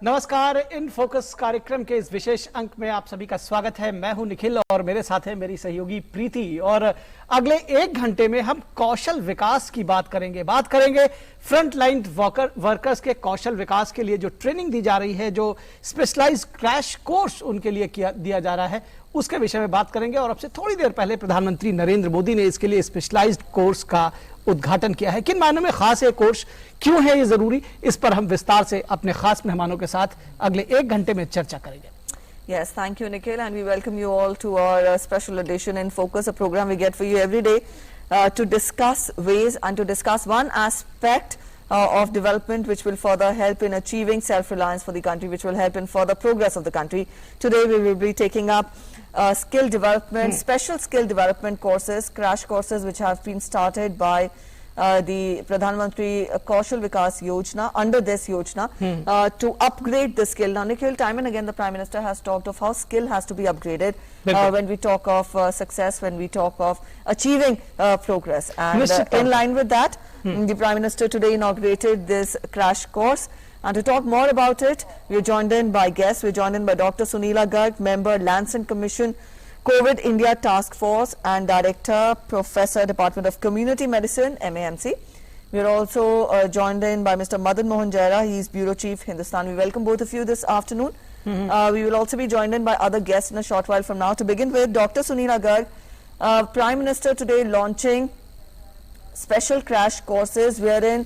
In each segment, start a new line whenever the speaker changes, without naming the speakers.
नमस्कार। In focus कार्यक्रम के इस विशेष अंक में आप सभी का स्वागत है। मैं हूं निखिल और मेरे साथ है मेरी सहयोगी प्रीति। और अगले 1 घंटे में हम कौशल विकास की बात करेंगे फ्रंट लाइन वर्कर्स के कौशल विकास के लिए जो ट्रेनिंग दी जा रही है, जो स्पेशलाइज्ड क्रैश कोर्स उनके लिए दिया जा रहा है, उसके विषय में बात करेंगे। और अब से थोड़ी देर पहले प्रधानमंत्री नरेंद्र मोदी ने इसके लिए स्पेशलाइज्ड कोर्स का उद्घाटन किया है। किन मायनों में खास है कोर्स, क्यों है ये जरूरी, इस पर हम विस्तार से अपने खास मेहमानों के साथ अगले 1 घंटे में चर्चा करेंगे।
Yes, thank you, Nikhil, and we welcome you all to our special edition in Focus, a program we get for you every day to discuss ways and to discuss one aspect of development which will further help in achieving self-reliance for the country, which will help in further progress of the country. Today we will be taking up skill development, special skill development courses, crash courses which have been started by the Pradhan Mantri Kaushal Vikas Yojana, under this Yojana, to upgrade the skill. Now, Nikhil, time and again the Prime Minister has talked of how skill has to be upgraded when we talk of success, when we talk of achieving progress. And in line with that, the Prime Minister today inaugurated this crash course. And to talk more about it, we are joined in by guests. We are joined in by Dr. Sunila Garg, Member, Lancet Commission, COVID India Task Force and Director, Professor, Department of Community Medicine, MAMC. We are also joined in by Mr. Madan Mohan Jaira. He is Bureau Chief, Hindustan. We welcome both of you this afternoon. We will also be joined in by other guests in a short while from now. To begin with, Dr. Sunila Garg, Prime Minister today launching special crash courses wherein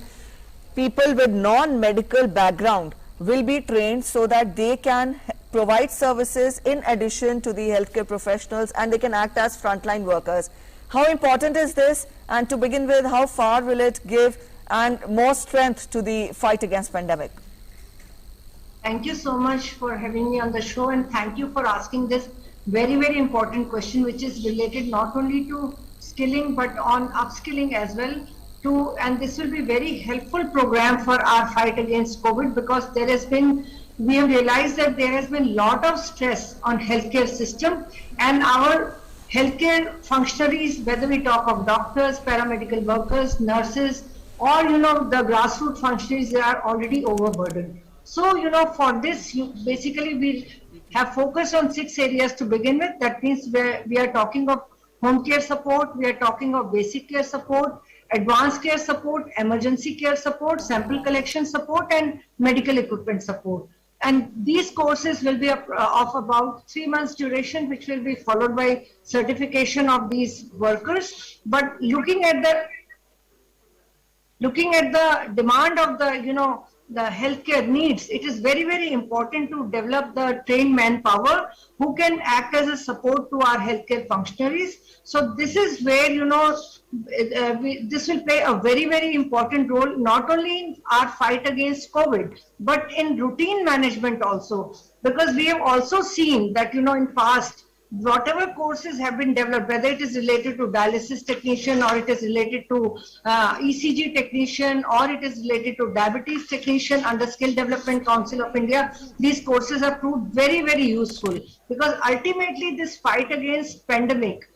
people with non-medical background will be trained so that they can provide services in addition to the healthcare professionals, and they can act as frontline workers. How important is this? And to begin with, how far will it give and more strength to the fight against pandemic?
Thank you so much for having me on the show, and thank you for asking this very, very important question, which is related not only to skilling but on upskilling as well. And this will be very helpful program for our fight against COVID, because we have realized that there has been lot of stress on healthcare system, and our healthcare functionaries, whether we talk of doctors, paramedical workers, nurses, or the grassroots functionaries, they are already overburdened. So for this, basically we have focused on 6 areas to begin with. That means we are talking of home care support, we are talking of basic care support, advanced care support, emergency care support, sample collection support, and medical equipment support. And these courses will be of about 3 months duration, which will be followed by certification of these workers. But looking at the demand of the healthcare needs, it is very, very important to develop the trained manpower who can act as a support to our healthcare functionaries. So this is where this will play a very, very important role, not only in our fight against COVID, but in routine management also, because we have also seen that in past, whatever courses have been developed, whether it is related to dialysis technician, or it is related to ECG technician, or it is related to diabetes technician under Skill Development Council of India, these courses have proved very, very useful, because ultimately this fight against pandemic,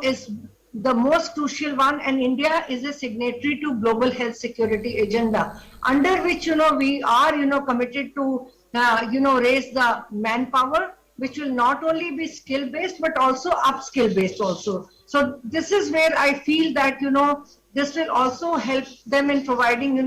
is the most crucial one, and India is a signatory to Global Health Security Agenda, under which we are committed to raise the manpower, which will not only be skill based but also upskill based also. So this is where I feel that this will also help them in providing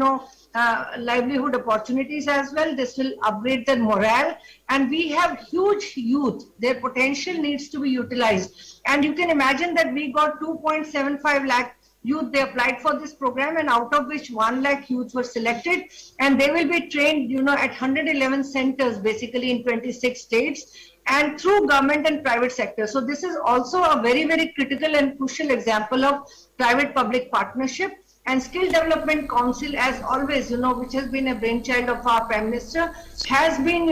livelihood opportunities as well. This will upgrade their morale, and we have huge youth. Their potential needs to be utilized, and you can imagine that we got 2.75 lakh youth. They applied for this program, and out of which 1 lakh youth were selected, and they will be trained at 111 centers basically in 26 states, and through government and private sector. So this is also a very, very critical and crucial example of private-public partnership. And Skill Development Council, as always, which has been a brainchild of our Prime Minister, has been,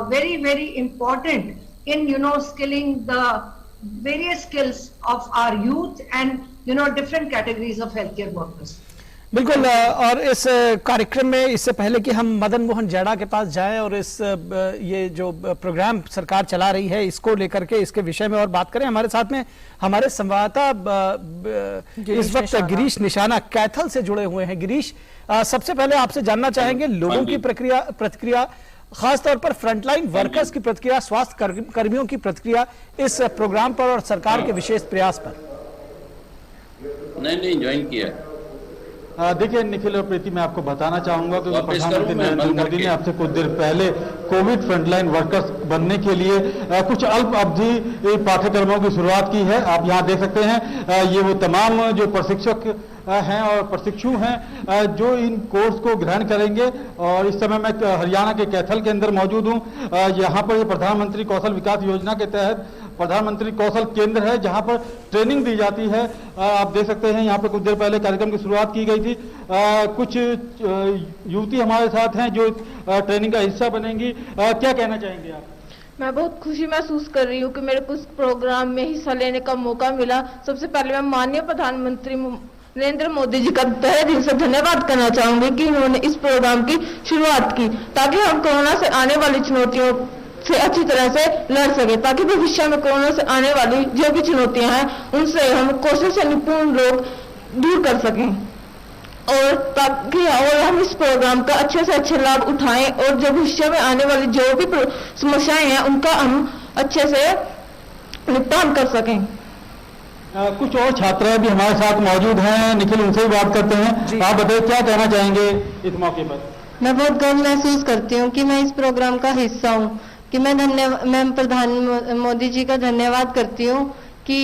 very, very important in, skilling the various skills of our youth and, different categories of healthcare workers.
बिल्कुल। और इस कार्यक्रम में इससे पहले कि हम मदन मोहन जैड़ा के पास जाएं और ये जो प्रोग्राम सरकार चला रही है इसको लेकर के इसके विषय में और बात करें, हमारे साथ में हमारे संवाददाता इस वक्त गिरीश निशाना कैथल से जुड़े हुए हैं। गिरीश, सबसे पहले आपसे जानना चाहेंगे लोगों की प्रतिक्रिया खास तौर पर फ्रंटलाइन वर्कर्स की प्रतिक्रिया, स्वास्थ्य कर्मियों की प्रतिक्रिया इस प्रोग्राम पर और सरकार के विशेष प्रयास पर?
नहीं ज्वाइन किया।
देखिए निखिल और प्रीति, मैं आपको बताना चाहूंगा कि
वापस
प्रधानमंत्री
करूं मैं
नरेंद्र
बंद
मोदी ने
करके?
आपसे कुछ देर पहले कोविड फ्रंटलाइन वर्कर्स बनने के लिए कुछ अल्प अवधि पाठ्यक्रमों की शुरुआत की है। आप यहाँ देख सकते हैं, ये वो तमाम जो प्रशिक्षक हैं और प्रशिक्षु हैं जो इन कोर्स को ग्रहण करेंगे। और इस समय मैं हरियाणा के कैथल के अंदर मौजूद हूँ। यहाँ पर ये प्रधानमंत्री कौशल विकास योजना के तहत प्रधानमंत्री कौशल केंद्र है, जहां पर ट्रेनिंग दी जाती है। आप देख सकते हैं यहाँ पर कुछ देर पहले कार्यक्रम की शुरुआत की गई थी। कुछ युवती हमारे साथ हैं जो ट्रेनिंग का हिस्सा बनेंगी। क्या कहना चाहेंगे आप?
मैं बहुत खुशी महसूस कर रही हूँ कि मेरे को इस प्रोग्राम में हिस्सा लेने का मौका मिला। सबसे पहले मैं माननीय प्रधानमंत्री नरेंद्र मोदी जी का तहे दिल से धन्यवाद करना चाहूंगी कि उन्होंने इस प्रोग्राम की शुरुआत की, ताकि हम कोरोना से आने वाली चुनौतियों से अच्छी तरह से लड़ सके, ताकि भविष्य में कोरोना से आने वाली जो भी चुनौतियां हैं उनसे हम कौशल से निपुण लोग दूर कर सकें, और ताकि और हम इस प्रोग्राम का अच्छे से अच्छे लाभ उठाएं और जो भविष्य में आने वाली जो भी समस्याएं हैं उनका हम अच्छे से निपटान कर सकें।
कुछ और छात्राएं भी हमारे साथ मौजूद हैं, निखिल उनसे भी बात करते हैं। आप बताइए क्या कहना चाहेंगे इस मौके पर?
मैं बहुत गर्व महसूस करती हूँ कि मैं इस प्रोग्राम का हिस्सा हूँ, कि मैं प्रधान मोदी जी का धन्यवाद करती हूँ कि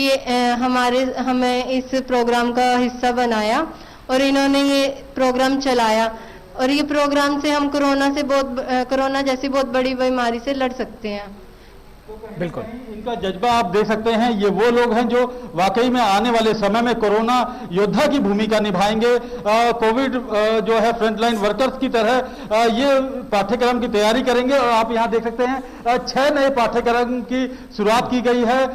हमें इस प्रोग्राम का हिस्सा बनाया और इन्होंने ये प्रोग्राम चलाया, और ये प्रोग्राम से हम कोरोना जैसी बहुत बड़ी बीमारी से लड़ सकते हैं।
बिल्कुल,
इनका जज्बा आप देख सकते हैं। ये वो लोग हैं जो वाकई में आने वाले समय में कोरोना योद्धा की भूमिका निभाएंगे। कोविड जो है फ्रंटलाइन वर्कर्स की तरह ये पाठ्यक्रम की तैयारी करेंगे। और आप यहाँ देख सकते हैं 6 नए पाठ्यक्रम की शुरुआत की गई है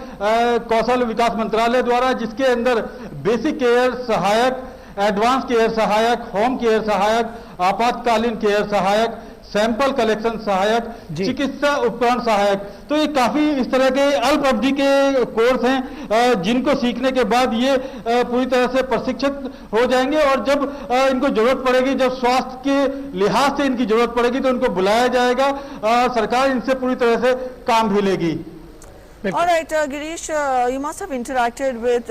कौशल विकास मंत्रालय द्वारा, जिसके अंदर बेसिक केयर सहायक, एडवांस केयर सहायक, होम केयर सहायक, आपातकालीन केयर सहायक, सैंपल कलेक्शन सहायक, चिकित्सा उपकरण सहायक। तो ये काफी इस तरह के अल्प अवधि के कोर्स हैं जिनको सीखने के बाद ये पूरी तरह से प्रशिक्षित हो जाएंगे। और जब इनको जरूरत पड़ेगी, जब स्वास्थ्य के लिहाज से इनकी जरूरत पड़ेगी, तो इनको बुलाया जाएगा। सरकार इनसे पूरी तरह से काम भी लेगी।
All right, Girish, you must have interacted with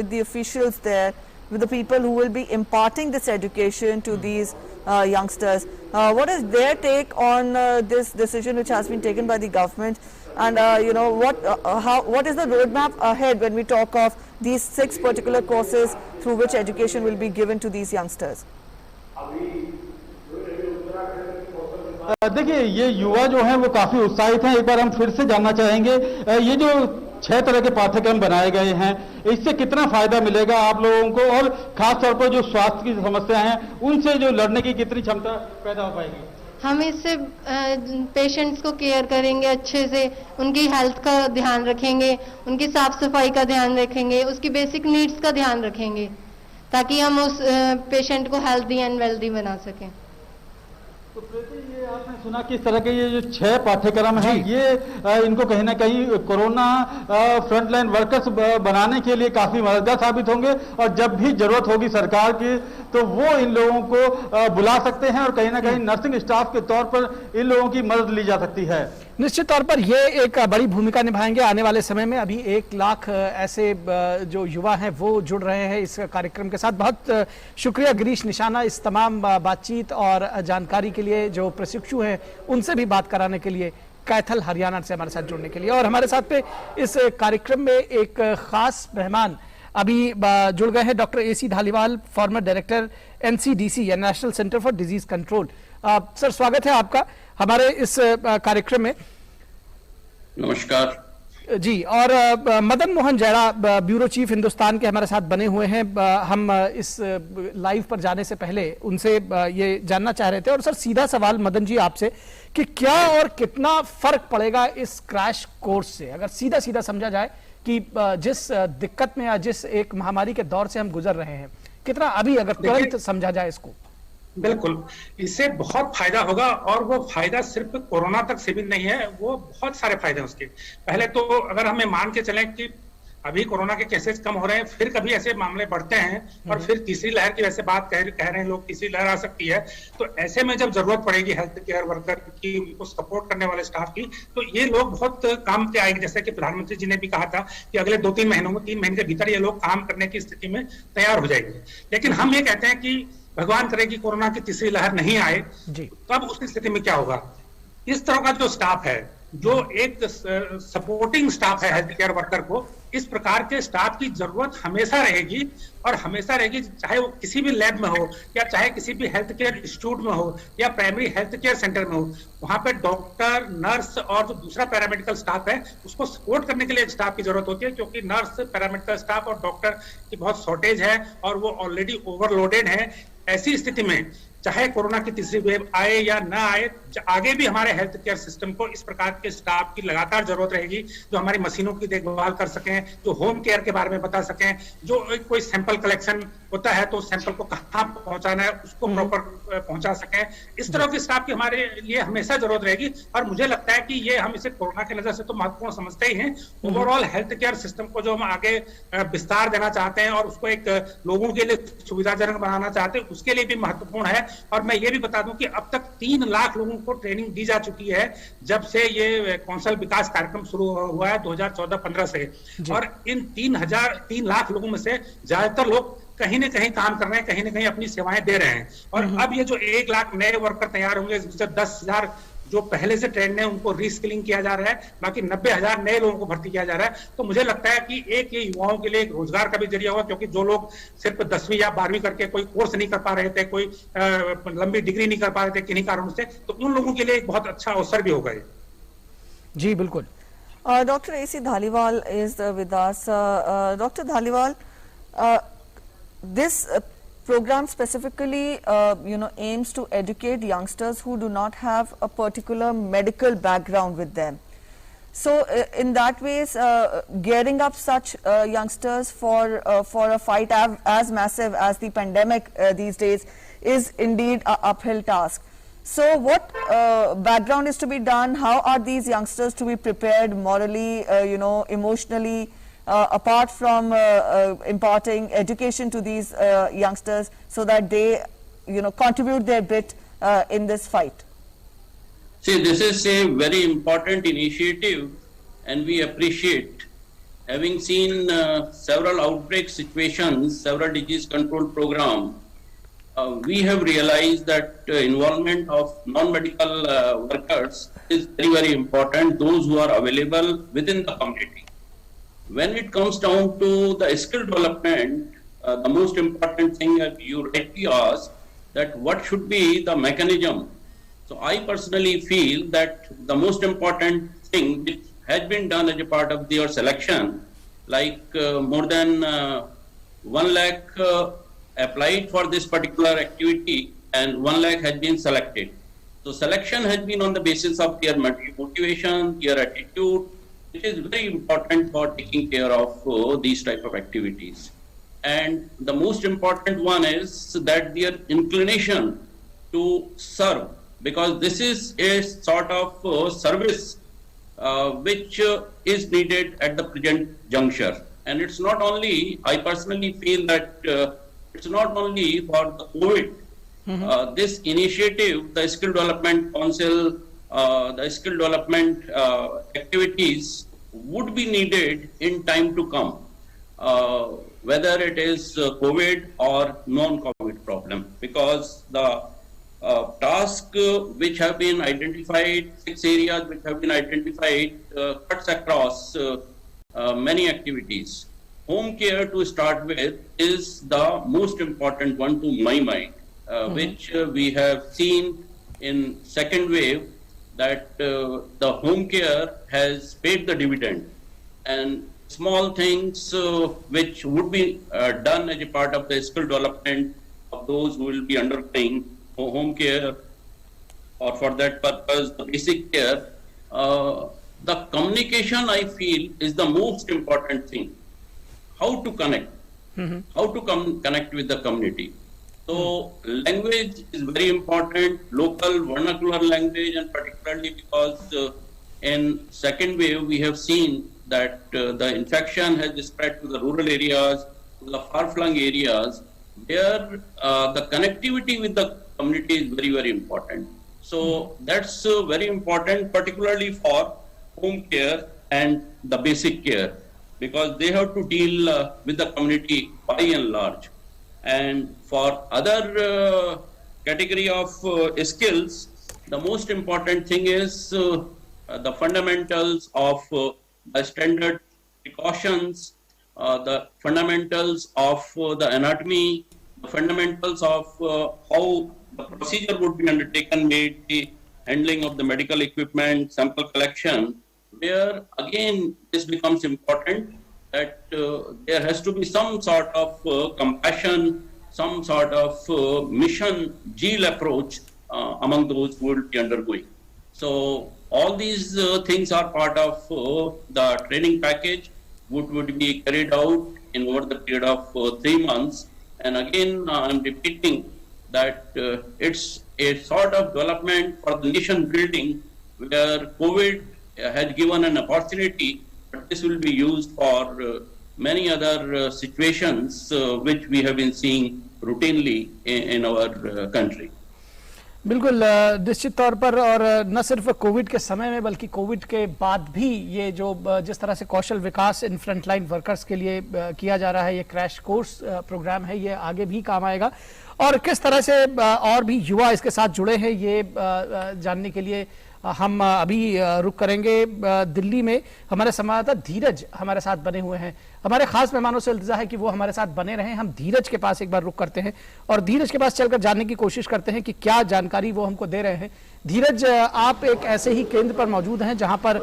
the officials there, with the people who will be imparting this education to these youngsters. What is their take on this decision which has been taken by the government, and what is the roadmap ahead when we talk of these 6 particular courses through which education will be given to these youngsters?
देखिए, ये युवा जो हैं वो काफी उत्साहित हैं। एक बार हम फिर से जानना चाहेंगे, ये जो 6 तरह के पाठ्यक्रम बनाए गए हैं, इससे कितना फायदा मिलेगा आप लोगों को, और खास तौर पर जो स्वास्थ्य की समस्याएं हैं उनसे जो लड़ने की कितनी क्षमता पैदा हो पाएगी?
हम इससे पेशेंट्स को केयर करेंगे, अच्छे से उनकी हेल्थ का ध्यान रखेंगे, उनकी साफ सफाई का ध्यान रखेंगे, उसकी बेसिक नीड्स का ध्यान रखेंगे, ताकि हम उस पेशेंट को हेल्दी एंड वेल्दी बना सकें।
तो ये आपने सुना किस तरह के ये जो 6 पाठ्यक्रम हैं, ये इनको कहीं ना कहीं कोरोना फ्रंटलाइन वर्कर्स बनाने के लिए काफी मददगार साबित होंगे। और जब भी जरूरत होगी सरकार की, तो वो इन लोगों को बुला सकते हैं और कहीं ना कहीं नर्सिंग स्टाफ के तौर पर इन लोगों की मदद ली जा सकती है।
निश्चित तौर पर ये एक बड़ी भूमिका निभाएंगे आने वाले समय में। अभी 1 लाख ऐसे जो युवा हैं वो जुड़ रहे हैं इस कार्यक्रम के साथ। बहुत शुक्रिया गिरीश निशाना इस तमाम बातचीत और जानकारी के लिए, जो प्रशिक्षु हैं उनसे भी बात कराने के लिए, कैथल हरियाणा से हमारे साथ जुड़ने के लिए। और हमारे साथ पे इस कार्यक्रम में एक खास मेहमान अभी जुड़ गए हैं, doctor AC Dhaliwal, farmer director NCDC या national centre for disease control. Sir, स्वागत है आपका हमारे इस कार्यक्रम में।
नमस्कार
जी। और मदन मोहन जैरा, ब्यूरो चीफ हिंदुस्तान के हमारे साथ बने हुए हैं। हम इस लाइव पर जाने से पहले उनसे ये जानना चाह रहे थे, और सर सीधा सवाल मदन जी आपसे, कि क्या और कितना फर्क पड़ेगा इस क्रैश कोर्स से, अगर सीधा सीधा समझा जाए कि जिस दिक्कत में या जिस एक महामारी के दौर से हम गुजर रहे हैं, कितना अभी अगर तुरंत समझा जाए इसको?
बिल्कुल, इससे बहुत फायदा होगा। और वो फायदा सिर्फ कोरोना तक सीमित नहीं है, वो बहुत सारे फायदे हैं उसके। पहले तो अगर हमें मान के चलें कि अभी कोरोना के केसेस कम हो रहे हैं, फिर कभी ऐसे मामले बढ़ते हैं और फिर तीसरी लहर की वैसे बात कह रहे हैं लोग, तीसरी लहर आ सकती है। तो ऐसे में जब जरूरत पड़ेगी हेल्थ केयर वर्कर की, उनको सपोर्ट करने वाले स्टाफ की, तो ये लोग बहुत काम के आएंगे। जैसे कि प्रधानमंत्री जी ने भी कहा था कि अगले 2-3 महीनों में, 3 महीने के भीतर ये लोग काम करने की स्थिति में तैयार हो जाएंगे। लेकिन हम ये कहते हैं कि भगवान करे कि कोरोना की तीसरी लहर नहीं आए, तब उसकी स्थिति में क्या होगा। इस तरह का जो स्टाफ है, जो एक सपोर्टिंग स्टाफ है हेल्थ केयर वर्कर को, इस प्रकार के स्टाफ की जरूरत हमेशा रहेगी और हमेशा रहेगी, चाहे वो किसी भी लैब में हो या चाहे किसी भी हेल्थ केयर इंस्टीट्यूट में हो या प्राइमरी हेल्थ केयर सेंटर में हो। वहां पे डॉक्टर, नर्स और जो दूसरा पैरामेडिकल स्टाफ है, उसको सपोर्ट करने के लिए स्टाफ की जरूरत होती है, क्योंकि नर्स, पैरामेडिकल स्टाफ और डॉक्टर की बहुत शॉर्टेज है और वो ऑलरेडी ओवरलोडेड है। ऐसी स्थिति में चाहे कोरोना की तीसरी वेव आए या ना आए, आगे भी हमारे हेल्थ केयर सिस्टम को इस प्रकार के स्टाफ की लगातार जरूरत रहेगी, जो हमारी मशीनों की देखभाल कर सकें, जो होम केयर के बारे में बता सकें, जो कोई सैंपल कलेक्शन होता है तो सैंपल को कहाँ पहुंचाना है उसको प्रॉपर पहुंचा सकें। इस तरह के स्टाफ की हमारे लिए हमेशा जरूरत रहेगी। और मुझे लगता है कि ये हम इसे कोरोना की नजर से तो महत्वपूर्ण समझते ही हैं, ओवरऑल हेल्थ केयर सिस्टम को जो हम आगे विस्तार देना चाहते हैं और उसको एक लोगों के लिए सुविधाजनक बनाना चाहते हैं, उसके लिए भी महत्वपूर्ण है। और मैं ये भी बता दूं कि अब तक 3 लाख लोगों को ट्रेनिंग दी जा चुकी है जब से ये कौशल विकास कार्यक्रम शुरू हुआ है 2014-15 से। और इन 3 लाख लोगों में से ज्यादातर लोग कहीं न कहीं काम कर रहे हैं, कहीं न कहीं अपनी सेवाएं दे रहे हैं। और अब ये जो 1 लाख नए वर्कर तैयार होंगे, इसमें 10,000 जो पहले से ट्रेंड है उनको रीस्किलिंग किया जा रहा है, बाकी 90,000 नए लोगों को भर्ती किया जा रहा है। तो मुझे लगता है कि एक ये युवाओं के लिए एक रोजगार का भी जरिया होगा, क्योंकि जो लोग सिर्फ 10वीं या 12वीं करके कोई कोर्स नहीं कर पा रहे थे, कोई लंबी डिग्री नहीं कर पा रहे थे किन्हीं कारणों से, तो उन लोगों के लिए एक बहुत अच्छा अवसर भी होगा ये।
जी बिल्कुल।
Dr. A.C. Dhaliwal is with us. Dr. Dhaliwal, this program specifically aims to educate youngsters who do not have a particular medical background with them. So in that ways, gearing up such youngsters for a fight as massive as the pandemic these days is indeed an uphill task. So what background is to be done? How are these youngsters to be prepared morally, emotionally, apart from imparting education to these youngsters, so that they, contribute their bit in this fight?
See, this is a very important initiative, and we appreciate. Having seen several outbreak situations, several disease control programs, we have realized that involvement of non-medical workers is very, very important, those who are available within the community. When it comes down to the skill development, the most important thing that you rightly asked, that what should be the mechanism. So I personally feel that the most important thing which has been done as a part of their selection, like more than 1 lakh applied for this particular activity and 1 lakh has been selected. So selection has been on the basis of their motivation, their attitude, which is very important for taking care of these type of activities. And the most important one is that their inclination to serve, because this is a sort of service which is needed at the present juncture. And it's not only, I personally feel that it's not only for the COVID. This initiative, the Skill Development Council, the skill development activities would be needed in time to come, whether it is COVID or non-COVID problem, because the task which have been identified, 6 areas which have been identified, cuts across many activities. Home care, to start with, is the most important one to my mind, which we have seen in second wave, that the home care has paid the dividend, and small things which would be done as a part of the skill development of those who will be undergoing home care, or for that purpose the basic care. The communication, I feel, is the most important thing. How to connect, how to connect with the community. So language is very important, local vernacular language, and particularly because in second wave we have seen that the infection has spread to the rural areas, to the far-flung areas, where the connectivity with the community is very, very important. So that's very important, particularly for home care and the basic care, because they have to deal with the community by and large. And for other category of skills, the most important thing is the fundamentals of the standard precautions, the fundamentals of the anatomy, the fundamentals of how the procedure would be undertaken, made the handling of the medical equipment, sample collection, where again this becomes important that there has to be some sort of compassion, some sort of mission zeal approach among those who will be undergoing. So all these things are part of the training package would be carried out in over the period of 3 months. And again, I'm repeating that it's a sort of development for the nation building where COVID has given an opportunity, but this will be used for many other situations which we have been seeing routinely in our country.
बिल्कुल निश्चित तौर पर, और न सिर्फ Covid के समय में बल्कि कोविड के बाद भी ये जो जिस तरह से कौशल विकास इन फ्रंटलाइन वर्कर्स के लिए किया जा रहा है, ये क्रैश कोर्स प्रोग्राम है, ये आगे भी काम आएगा। और किस तरह से और भी युवा इसके साथ जुड़े हैं ये जानने के लिए हम अभी रुक करेंगे। दिल्ली में हमारे संवाददाता धीरज हमारे साथ बने हुए हैं। हमारे खास मेहमानों से इल्तिजा है कि वो हमारे साथ बने रहें। हम धीरज के पास एक बार रुक करते हैं और धीरज के पास चलकर जानने की कोशिश करते हैं कि क्या जानकारी वो हमको दे रहे हैं। धीरज, आप एक ऐसे ही केंद्र पर मौजूद हैं जहां पर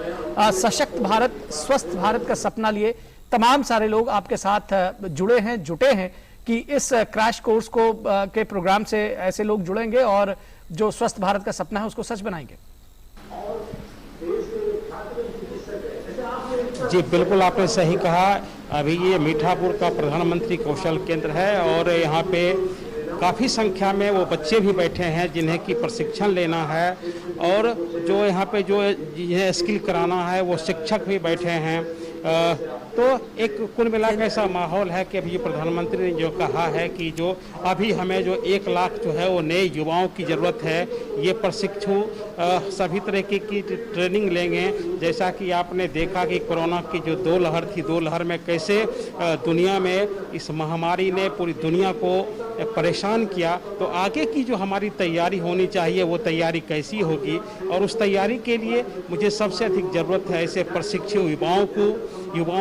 सशक्त भारत, स्वस्थ भारत का सपना लिए तमाम सारे लोग आपके साथ जुड़े हैं, जुटे हैं कि इस क्रैश कोर्स को के प्रोग्राम से ऐसे लोग जुड़ेंगे और जो स्वस्थ भारत का सपना है उसको सच बनाएंगे।
जी बिल्कुल, आपने सही कहा। अभी ये मीठापुर का प्रधानमंत्री कौशल केंद्र है और यहाँ पे काफ़ी संख्या में वो बच्चे भी बैठे हैं जिन्हें की प्रशिक्षण लेना है, और जो यहाँ पे जो जिन्हें स्किल कराना है वो शिक्षक भी बैठे हैं। तो एक कुल मिलाकर ऐसा माहौल है कि अभी प्रधानमंत्री ने जो कहा है कि जो अभी हमें जो 1 लाख जो है वो नए युवाओं की ज़रूरत है। ये प्रशिक्षु सभी तरीके की ट्रेनिंग लेंगे। जैसा कि आपने देखा कि कोरोना की जो 2 लहर थी, 2 लहर में कैसे दुनिया में इस महामारी ने पूरी दुनिया को परेशान किया, तो आगे की जो हमारी तैयारी होनी चाहिए वो तैयारी कैसी होगी, और उस तैयारी के लिए मुझे सबसे अधिक ज़रूरत है ऐसे प्रशिक्षु युवाओं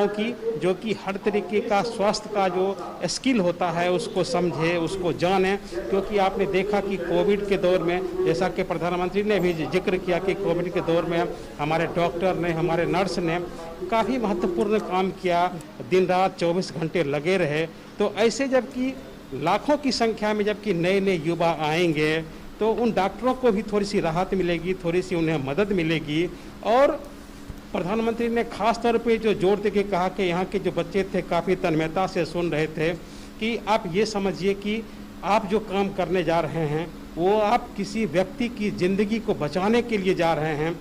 की जो कि हर तरीके का स्वास्थ्य का जो स्किल होता है उसको समझे, उसको जाने। क्योंकि आपने देखा कि कोविड के दौर में, जैसा कि प्रधानमंत्री ने भी जिक्र किया कि कोविड के दौर में हमारे डॉक्टर ने, हमारे नर्स ने काफ़ी महत्वपूर्ण काम किया, दिन रात 24 घंटे लगे रहे। तो ऐसे जबकि लाखों की संख्या में जबकि नए नए युवा आएंगे तो उन डॉक्टरों को भी थोड़ी सी राहत मिलेगी, थोड़ी सी उन्हें मदद मिलेगी। और प्रधानमंत्री ने खास तौर पे जो जोर दे के कहा कि यहाँ के जो बच्चे थे काफ़ी तन्मयता से सुन रहे थे कि आप ये समझिए कि आप जो काम करने जा रहे हैं वो आप किसी व्यक्ति की ज़िंदगी को बचाने के लिए जा रहे हैं।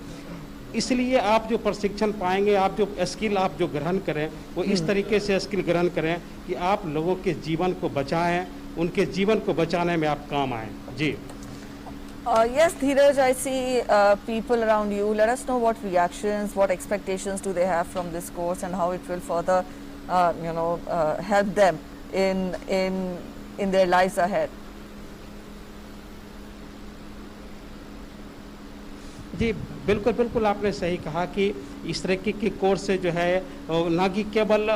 इसलिए आप जो प्रशिक्षण पाएंगे, आप जो स्किल आप जो ग्रहण करें वो इस तरीके से स्किल ग्रहण करें कि आप लोगों के जीवन को बचाएं, उनके जीवन को बचाने में आप काम आएँ। जी।
Yes, Dheeraj, I see people around you. Let us know what reactions, what expectations do they have from this course, and how it will further, help them in their lives ahead.
जी बिल्कुल बिल्कुल, आपने सही कहा कि इस तरह के course से जो है ना कि केवल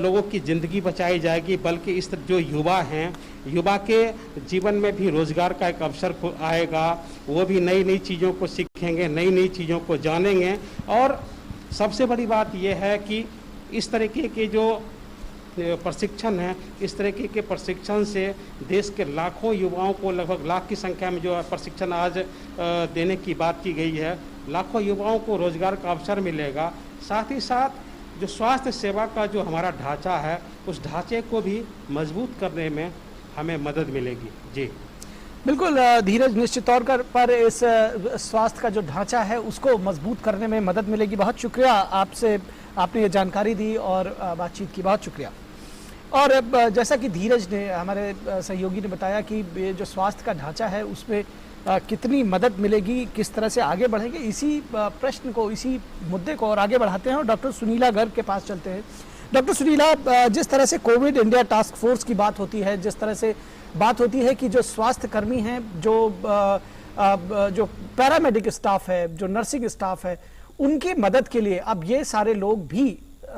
लोगों की ज़िंदगी बचाई जाएगी, बल्कि इस जो युवा हैं, युवा के जीवन में भी रोज़गार का एक अवसर आएगा। वो भी नई नई चीज़ों को सीखेंगे, नई नई चीज़ों को जानेंगे। और सबसे बड़ी बात यह है कि इस तरीके के जो प्रशिक्षण है, इस तरीके के प्रशिक्षण से देश के लाखों युवाओं को, लगभग लाख की संख्या में जो प्रशिक्षण आज देने की बात की गई है, लाखों युवाओं को रोजगार का अवसर मिलेगा। साथ ही साथ जो स्वास्थ्य सेवा का जो हमारा ढांचा है उस ढांचे को भी मजबूत करने में हमें मदद मिलेगी। जी
बिल्कुल धीरज, निश्चित तौर पर इस स्वास्थ्य का जो ढांचा है उसको मजबूत करने में मदद मिलेगी। बहुत शुक्रिया आपसे आपने ये जानकारी दी और बातचीत की, बहुत शुक्रिया। और जैसा कि धीरज ने, हमारे सहयोगी ने बताया कि ये जो स्वास्थ्य का ढांचा है उसमें कितनी मदद मिलेगी, किस तरह से आगे बढ़ेंगे, इसी प्रश्न को, इसी मुद्दे को और आगे बढ़ाते हैं और डॉक्टर सुनीला गर्ग के पास चलते हैं। डॉक्टर सुनीला, जिस तरह से कोविड इंडिया टास्क फोर्स की बात होती है, जिस तरह से बात होती है कि जो स्वास्थ्य कर्मी हैं, जो पैरामेडिक स्टाफ है, जो नर्सिंग स्टाफ है, उनकी मदद के लिए अब ये सारे लोग भी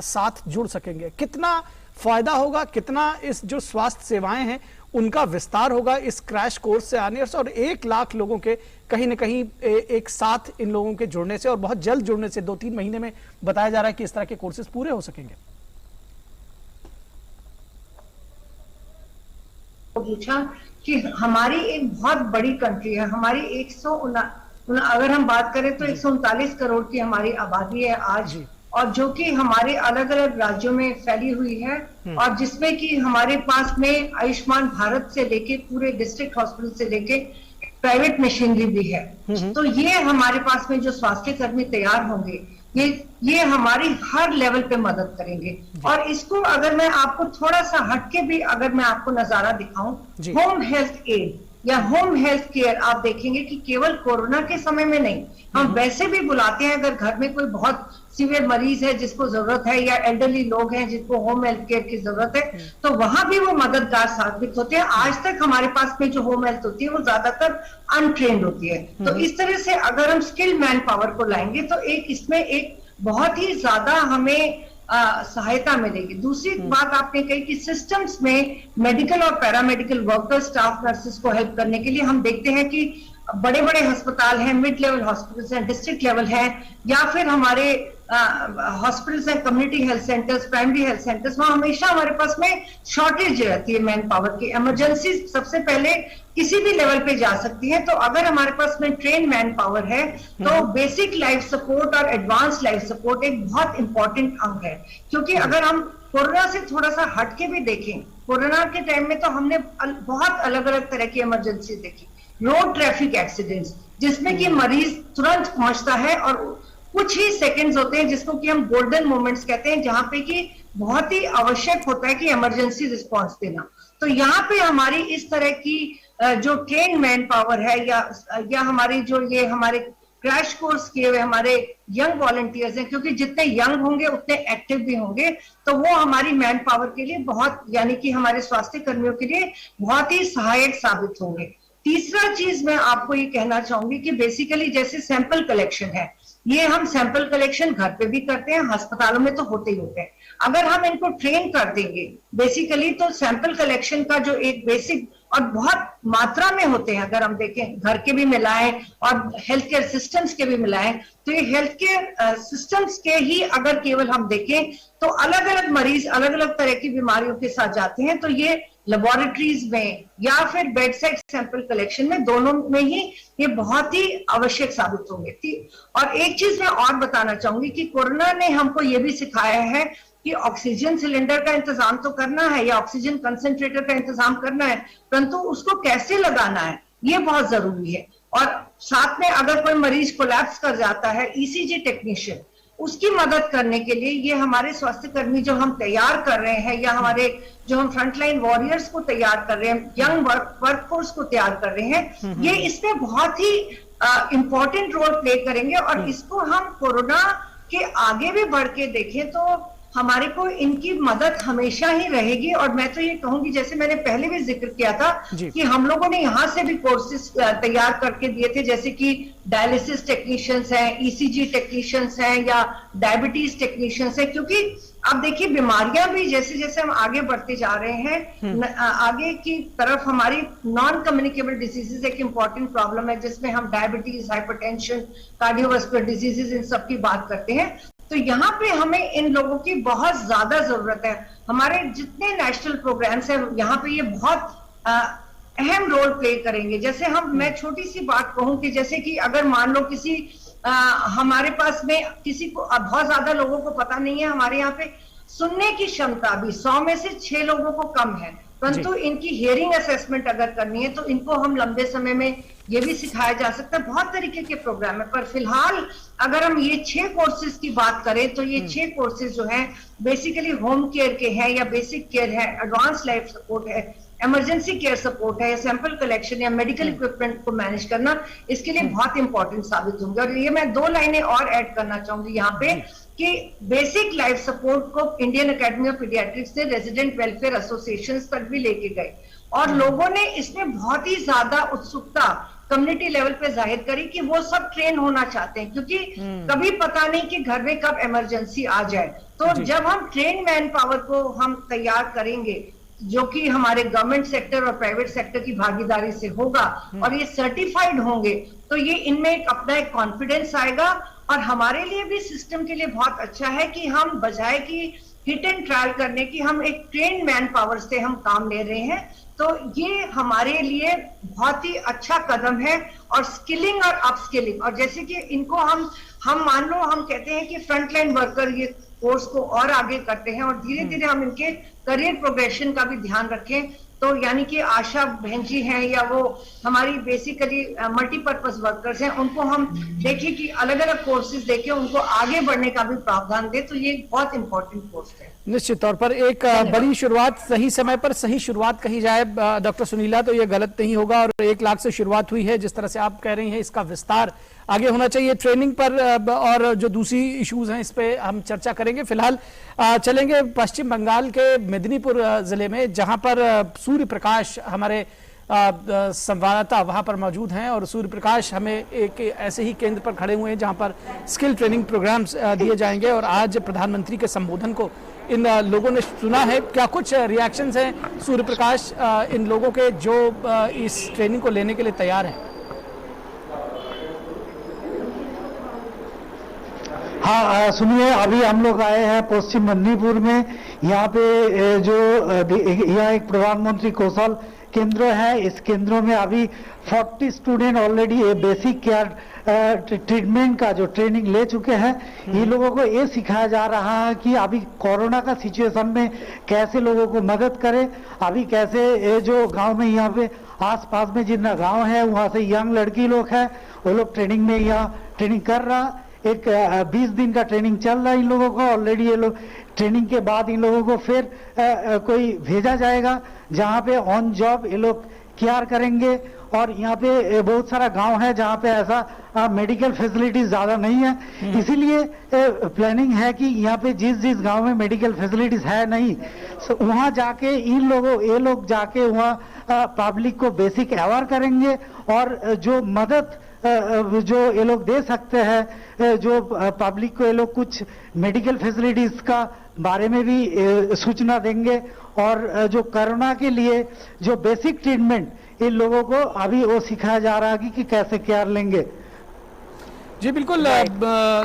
साथ जुड़ सकेंगे, कितना फायदा होगा, कितना इस जो स्वास्थ्य सेवाएं हैं उनका विस्तार होगा इस क्रैश कोर्स से आने से, और 1 लाख लोगों के कहीं ना कहीं एक साथ इन लोगों के जुड़ने से और बहुत जल्द जुड़ने से 2-3 महीने में बताया जा रहा है कि इस तरह के कोर्सेज पूरे हो सकेंगे।
पूछा कि हमारी एक बहुत बड़ी कंट्री है, हमारी अगर हम बात करें तो 139 करोड़ की हमारी आबादी है आज, और जो कि हमारे अलग अलग राज्यों में फैली हुई है, और जिसमें कि हमारे पास में आयुष्मान भारत से लेके पूरे डिस्ट्रिक्ट हॉस्पिटल से लेके प्राइवेट मशीनरी भी है। तो ये हमारे पास में जो स्वास्थ्य कर्मी तैयार होंगे, ये हमारी हर लेवल पे मदद करेंगे। और इसको अगर मैं आपको थोड़ा सा हटके भी अगर मैं आपको नजारा दिखाऊं, होम हेल्थ एड या होम हेल्थ केयर, आप देखेंगे कि केवल कोरोना के समय में नहीं, हम वैसे भी बुलाते हैं अगर घर में कोई बहुत सीवियर मरीज है जिसको जरूरत है, या एल्डरली लोग हैं जिनको होम हेल्थ केयर की जरूरत है, तो वहां भी वो मददगार साबित होते हैं। आज तक हमारे पास में जो होम हेल्थ होती है वो ज्यादातर अनट्रेन्ड होती है, तो इस तरह से अगर हम स्किल्ड मैन पावर को लाएंगे तो इसमें एक बहुत ही ज्यादा हमें सहायता मिलेगी। दूसरी बात आपने कही कि सिस्टम्स में मेडिकल और पैरामेडिकल वर्कर्स, स्टाफ, नर्सेस को हेल्प करने के लिए हम देखते हैं कि बड़े बड़े अस्पताल हैं, मिड लेवल हॉस्पिटल्स हैं, डिस्ट्रिक्ट लेवल है, या फिर हमारे हॉस्पिटल्स हैं, community health centres, primary health centres, वहां हमेशा हमारे पास में शॉर्टेज रहती है मैन पावर की। इमरजेंसी सबसे पहले किसी भी लेवल पे जा सकती है, तो अगर हमारे पास में ट्रेन मैन पावर है तो बेसिक लाइफ सपोर्ट और एडवांस लाइफ सपोर्ट एक बहुत इंपॉर्टेंट अंग है। क्योंकि अगर हम कोरोना से थोड़ा सा हटके भी देखें, कोरोना के टाइम में तो हमने बहुत अलग अलग तरह की इमरजेंसी देखी, रोड ट्रैफिक एक्सीडेंट्स जिसमें कि मरीज तुरंत पहुंचता है, और कुछ ही सेकंड्स होते हैं जिसको कि हम गोल्डन मोमेंट्स कहते हैं, जहां पे कि बहुत ही आवश्यक होता है कि इमरजेंसी रिस्पांस देना। तो यहाँ पे हमारी इस तरह की जो ट्रेन मैन पावर है, या हमारी जो ये हमारे क्रैश कोर्स किए हुए हमारे यंग वॉलंटियर्स हैं, क्योंकि जितने यंग होंगे उतने एक्टिव भी होंगे, तो वो हमारी मैन पावर के लिए बहुत, यानी कि हमारे स्वास्थ्य कर्मियों के लिए बहुत ही सहायक साबित होंगे। तीसरा चीज मैं आपको ये कहना चाहूंगी कि बेसिकली जैसे सैंपल कलेक्शन है, ये हम सैंपल कलेक्शन घर पे भी करते हैं, अस्पतालों में तो होते ही होते हैं। अगर हम इनको ट्रेन कर देंगे बेसिकली, तो सैंपल कलेक्शन का जो एक बेसिक और बहुत मात्रा में होते हैं, अगर हम देखें घर के भी मिलाएं और हेल्थ केयर सिस्टम्स के भी मिलाएं, तो ये हेल्थ केयर सिस्टम्स के ही अगर केवल हम देखें तो अलग अलग मरीज अलग अलग तरह की बीमारियों के साथ जाते हैं, तो ये लेबोरेटरीज में या फिर बेड साइड सैंपल कलेक्शन में, दोनों में ही ये बहुत ही आवश्यक साबित होंगे। और एक चीज मैं और बताना चाहूंगी कि कोरोना ने हमको ये भी सिखाया है कि ऑक्सीजन सिलेंडर का इंतजाम तो करना है या ऑक्सीजन कंसंट्रेटर का इंतजाम करना है, परंतु उसको कैसे लगाना है ये बहुत जरूरी है। और साथ में अगर कोई मरीज कोलैप्स कर जाता है, ईसीजी टेक्नीशियन, उसकी मदद करने के लिए ये हमारे स्वास्थ्य कर्मी जो हम तैयार कर रहे हैं, या हमारे जो हम फ्रंटलाइन वॉरियर्स को तैयार कर रहे हैं, यंग वर्कफोर्स को तैयार कर रहे हैं, ये इसमें बहुत ही इंपॉर्टेंट रोल प्ले करेंगे। और इसको हम कोरोना के आगे भी बढ़ के देखें तो हमारे को इनकी मदद हमेशा ही रहेगी। और मैं तो ये कहूंगी, जैसे मैंने पहले भी जिक्र किया था कि हम लोगों ने यहाँ से भी कोर्सेज तैयार करके दिए थे, जैसे कि डायलिसिस टेक्नीशियंस हैं, ईसीजी टेक्नीशियंस हैं, या डायबिटीज टेक्नीशियंस हैं। क्योंकि अब देखिए बीमारियां भी जैसे जैसे हम आगे बढ़ते जा रहे हैं, आगे की तरफ हमारी नॉन कम्युनिकेबल डिजीजेस एक इंपॉर्टेंट प्रॉब्लम है, जिसमें हम डायबिटीज, हाइपरटेंशन, कार्डियोवास्कुलर डिजीजेस, इन सब की बात करते हैं। तो यहाँ पे हमें इन लोगों की बहुत ज्यादा जरूरत है। हमारे जितने नेशनल प्रोग्राम्स हैं यहाँ पे ये बहुत अहम रोल प्ले करेंगे। जैसे मैं छोटी सी बात कहूँ कि जैसे कि अगर मान लो किसी हमारे पास में किसी को, बहुत ज्यादा लोगों को पता नहीं है, हमारे यहाँ पे सुनने की क्षमता भी 100 में से 6 लोगों को कम है। परंतु इनकी हियरिंग असेसमेंट अगर करनी है तो इनको हम लंबे समय में ये भी सिखाया जा सकता है। बहुत तरीके के प्रोग्राम है, पर फिलहाल अगर हम ये 6 कोर्सेज की बात करें तो ये 6 कोर्सेज जो हैं बेसिकली होम केयर के हैं या बेसिक केयर है, एडवांस लाइफ सपोर्ट है, इमरजेंसी केयर सपोर्ट है, सैंपल कलेक्शन या मेडिकल इक्विपमेंट को मैनेज करना, इसके लिए बहुत इंपॉर्टेंट साबित होंगे। और ये मैं 2 लाइनें और ऐड करना चाहूंगी यहाँ पे कि बेसिक लाइफ सपोर्ट को इंडियन एकेडमी ऑफ पीडियाट्रिक्स ने रेजिडेंट वेलफेयर एसोसिएशन तक भी लेके गए और लोगों ने इसमें बहुत ही ज्यादा उत्सुकता कम्युनिटी लेवल पे जाहिर करी कि वो सब ट्रेन होना चाहते हैं, क्योंकि कभी पता नहीं कि घर में कब इमरजेंसी आ जाए। तो जब हम ट्रेन मैन पावर को हम तैयार करेंगे जो कि हमारे गवर्नमेंट सेक्टर और प्राइवेट सेक्टर की भागीदारी से होगा और ये सर्टिफाइड होंगे, तो ये इनमें अपना एक कॉन्फिडेंस आएगा और हमारे लिए भी सिस्टम के लिए बहुत अच्छा है कि हम बजाय कि हिट एंड ट्रायल करने की हम एक ट्रेन मैन पावर से हम काम ले रहे हैं। तो ये हमारे लिए बहुत ही अच्छा कदम है। और स्किलिंग और अपस्किलिंग, और जैसे कि इनको हम मान लो हम कहते हैं कि फ्रंटलाइन वर्कर ये कोर्स को और आगे करते हैं और धीरे धीरे हम इनके करियर प्रोग्रेशन का भी ध्यान रखें। तो यानी कि आशा बहन जी हैं या वो हमारी बेसिकली मल्टीपर्पज वर्कर्स हैं, उनको हम देखें कि अलग अलग कोर्सेज देके उनको आगे बढ़ने का भी प्रावधान दे। तो ये बहुत इंपॉर्टेंट कोर्स है।
निश्चित तौर पर एक बड़ी शुरुआत, सही समय पर सही शुरुआत कही जाए डॉक्टर सुनीला तो ये गलत नहीं होगा। और 1 लाख से शुरुआत हुई है, जिस तरह से आप कह रही हैं इसका विस्तार आगे होना चाहिए ट्रेनिंग पर। और जो दूसरी इश्यूज हैं इस पे हम चर्चा करेंगे। फिलहाल चलेंगे पश्चिम बंगाल के मेदिनीपुर जिले में, जहां पर सूर्य प्रकाश हमारे संवाददाता वहां पर मौजूद हैं और सूर्य प्रकाश हमें एक ऐसे ही केंद्र पर खड़े हुए हैं जहां पर स्किल ट्रेनिंग प्रोग्राम्स दिए जाएंगे। और आज प्रधानमंत्री के संबोधन को इन लोगों ने सुना है। क्या कुछ रिएक्शंस हैं सूर्य प्रकाश इन लोगों के जो इस ट्रेनिंग को लेने के लिए तैयार हैं?
हाँ सुनिए, अभी हम लोग आए हैं पश्चिम मेदिनीपुर में। यहाँ पे यहाँ एक प्रधानमंत्री कौशल केंद्र है। इस केंद्र में अभी 40 student already basic care treatment का जो ट्रेनिंग ले चुके हैं। ये लोगों को ये सिखाया जा रहा है कि अभी कोरोना का सिचुएशन में कैसे लोगों को मदद करें। अभी कैसे ये जो गांव में यहाँ पे आसपास में जितना गांव है वहाँ से यंग लड़की लोग हैं, वो लोग ट्रेनिंग में यहाँ ट्रेनिंग कर रहा। एक 20 दिन का ट्रेनिंग चल रहा है इन लोगों को ऑलरेडी। ये लोग ट्रेनिंग के बाद इन लोगों को फिर कोई भेजा जाएगा जहाँ पे ऑन जॉब ये लोग केयर करेंगे। और यहाँ पे बहुत सारा गांव है जहाँ पे ऐसा मेडिकल फैसिलिटीज ज्यादा नहीं है, इसीलिए प्लानिंग है कि यहाँ पे जिस गांव में मेडिकल फैसिलिटीज है नहीं, तो वहाँ जाके ये लोग जाके वहाँ पब्लिक को बेसिक अवेयर करेंगे और जो मदद जो ये लोग दे सकते हैं, जो पब्लिक को ये लोग कुछ मेडिकल फैसिलिटीज का बारे में भी सूचना देंगे। और जो कोरोना के लिए जो बेसिक ट्रीटमेंट इन लोगों को अभी वो सिखाया जा रहा है कि कैसे केयर लेंगे।
जी बिल्कुल,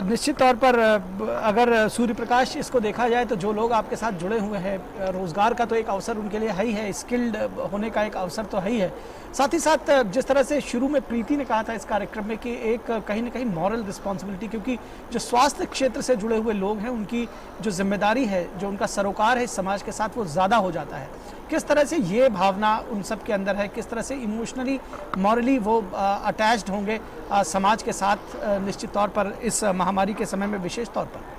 निश्चित तौर पर अगर सूर्य प्रकाश इसको देखा जाए तो जो लोग आपके साथ जुड़े हुए हैं, रोजगार का तो एक अवसर उनके लिए है ही है, स्किल्ड होने का एक अवसर तो है ही है। साथ ही साथ जिस तरह से शुरू में प्रीति ने कहा था इस कार्यक्रम में कि एक कहीं ना कहीं मॉरल रिस्पॉन्सिबिलिटी, क्योंकि जो स्वास्थ्य क्षेत्र से जुड़े हुए लोग हैं उनकी जो जिम्मेदारी है, जो उनका सरोकार है इस समाज के साथ, वो ज़्यादा हो जाता है। किस तरह से ये भावना उन सब के अंदर है, किस तरह से इमोशनली मॉरली वो अटैच्ड होंगे समाज के साथ, निश्चित तौर पर इस महामारी के समय में विशेष तौर पर?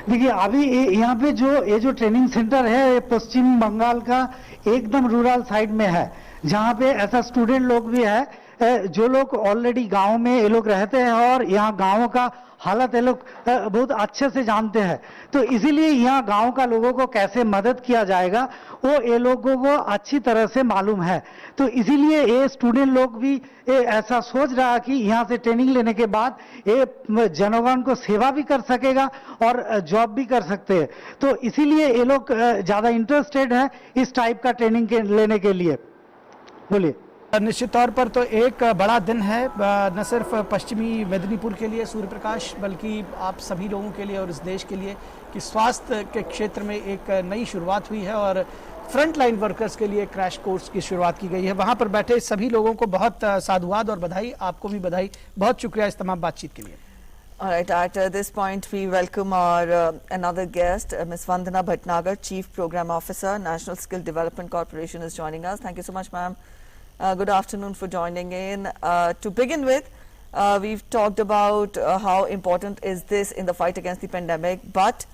देखिए अभी यहाँ पे ये जो ट्रेनिंग सेंटर है ये पश्चिम बंगाल का एकदम रूरल साइड में है, जहाँ पे ऐसा स्टूडेंट लोग भी है जो लोग ऑलरेडी गांव में ये लोग रहते हैं और यहाँ गांव का हालत ये लोग बहुत अच्छे से जानते हैं। तो इसीलिए यहाँ गांव का लोगों को कैसे मदद किया जाएगा वो ये लोगों को अच्छी तरह से मालूम है। तो इसीलिए ये स्टूडेंट लोग भी ऐसा सोच रहा है कि यहाँ से ट्रेनिंग लेने के बाद ये जनगण को सेवा भी कर सकेगा और जॉब भी कर सकते हैं। तो इसीलिए ये लोग ज्यादा इंटरेस्टेड है इस टाइप का ट्रेनिंग लेने के लिए। बोलिए।
निश्चित तौर पर तो एक बड़ा दिन है, न सिर्फ पश्चिमी मेदिनीपुर के लिए सूर्य प्रकाश, बल्कि आप सभी लोगों के लिए और इस देश के लिए कि स्वास्थ्य के क्षेत्र में एक नई शुरुआत हुई है और फ्रंट लाइन वर्कर्स के लिए क्रैश कोर्स की शुरुआत की गई है। वहां पर बैठे सभी लोगों को बहुत साधुवाद और बधाई, आपको भी बधाई, बहुत शुक्रिया इस तमाम बातचीत के लिए।
All right, at this point, we welcome our another guest, Ms. Vandana Bhatnagar, Chief Program Officer, National Skill Development Corporation is joining us. Thank you so much, ma'am. Good afternoon for joining in. To begin with, we've talked about how important is this in the fight against the pandemic, but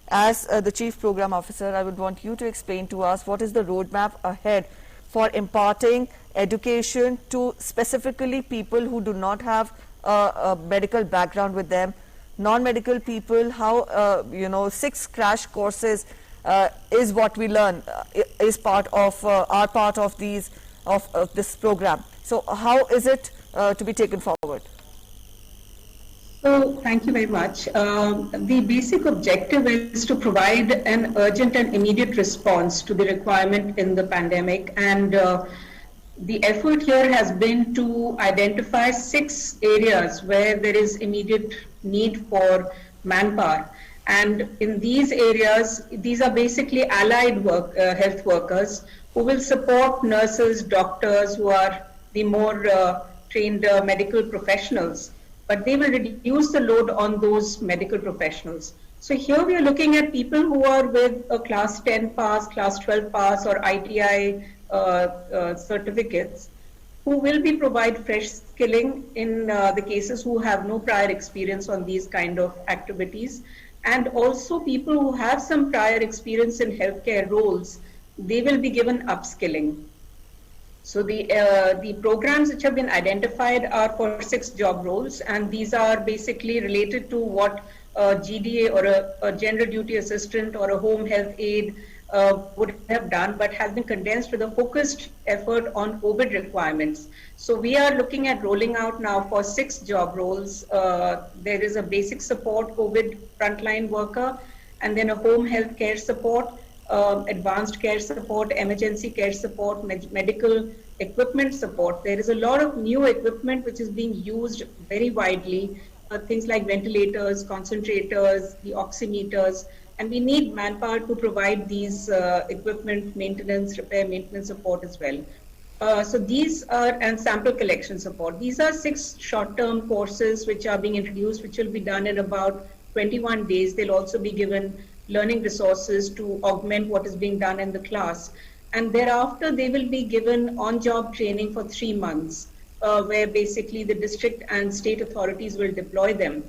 as the Chief Program Officer, I would want you to explain to us what is the roadmap ahead for imparting education to specifically people who do not have a medical background with them, non-medical people, how 6 crash courses is what we learn, is part of our part of these of this program. So how is it to be taken forward?
So thank you very much. The basic objective is to provide an urgent and immediate response to the requirement in the pandemic, and the effort here has been to identify 6 areas where there is immediate need for manpower. And in these areas, these are basically allied health workers who will support nurses, doctors, who are the more trained medical professionals, but they will reduce the load on those medical professionals. So here we are looking at people who are with a class 10 pass, class 12 pass, or ITI certificates, who will be provide fresh skilling in the cases who have no prior experience on these kind of activities, and also people who have some prior experience in healthcare roles, they will be given upskilling. So the programs which have been identified are for 6 job roles, and these are basically related to what a GDA or a general duty assistant or a home health aide would have done, but has been condensed with a focused effort on COVID requirements. So we are looking at rolling out now for 6 job roles. There is a basic support COVID frontline worker, and then a home health care support, advanced care support, emergency care support, medical equipment support. There is a lot of new equipment which is being used very widely, things like ventilators, concentrators, the oximeters, and we need manpower to provide these equipment maintenance, repair, maintenance support as well. So these are, and sample collection support. These are 6 short-term courses which are being introduced, which will be done in about 21 days. They'll also be given learning resources to augment what is being done in the class. And thereafter, they will be given on-job training for 3 months, where basically the district and state authorities will deploy them.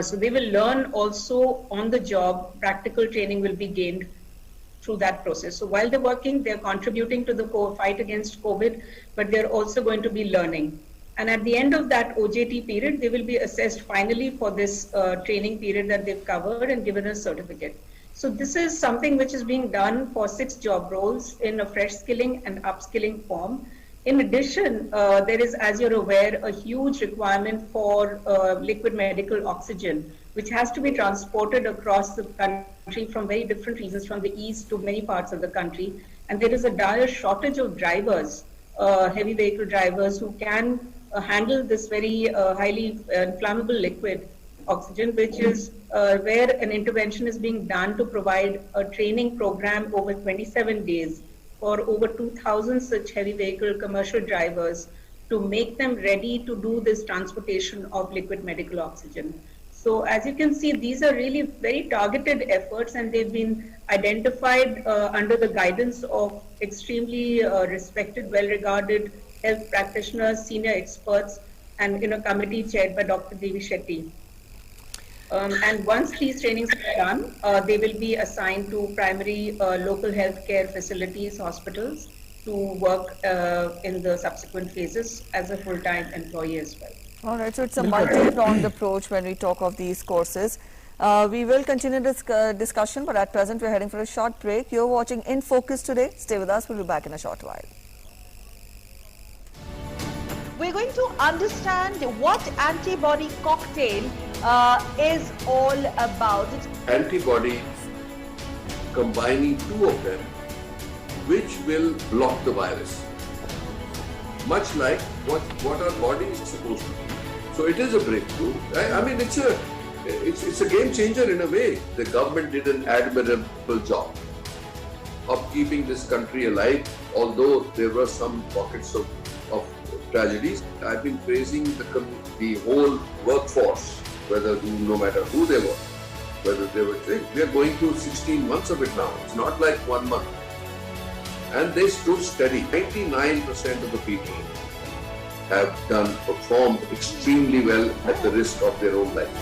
So they will learn also on the job, practical training will be gained through that process. So while they're working, they're contributing to the fight against COVID, but they're also going to be learning. And at the end of that OJT period, they will be assessed finally for this training period that they've covered and given a certificate. So this is something which is being done for 6 job roles in a fresh skilling and upskilling form. In addition, there is, as you're aware, a huge requirement for liquid medical oxygen, which has to be transported across the country from very different regions, from the east to many parts of the country. And there is a dire shortage of drivers, heavy vehicle drivers, who can handle this very highly inflammable liquid oxygen, which is where an intervention is being done to provide a training program over 27 days for over 2,000 such heavy vehicle commercial drivers to make them ready to do this transportation of liquid medical oxygen. So as you can see, these are really very targeted efforts, and they've been identified under the guidance of extremely respected, well-regarded health practitioners, senior experts, and in a committee chaired by Dr. Devi Shetty. And once these trainings are done, they will be assigned to primary local healthcare facilities, hospitals, to work in the subsequent phases as a full-time employee as well.
All right, so it's a multi-pronged approach when we talk of these courses. We will continue this discussion, but at present we're heading for a short break. You're watching In Focus today. Stay with us. We'll be back in a short while.
We're going to understand what antibody cocktail is all about.
Antibody combining 2 of them, which will block the virus, much like what our body is supposed to do. So it is a breakthrough. I mean, it's a game changer in a way. The government did an admirable job of keeping this country alive, although there were some pockets of of tragedies. I've been praising the whole workforce, no matter who they were, whether they were trained. We are going through 16 months of it now. It's not like 1 month. And they stood steady. 99% of the people have performed extremely well at the risk of their own life.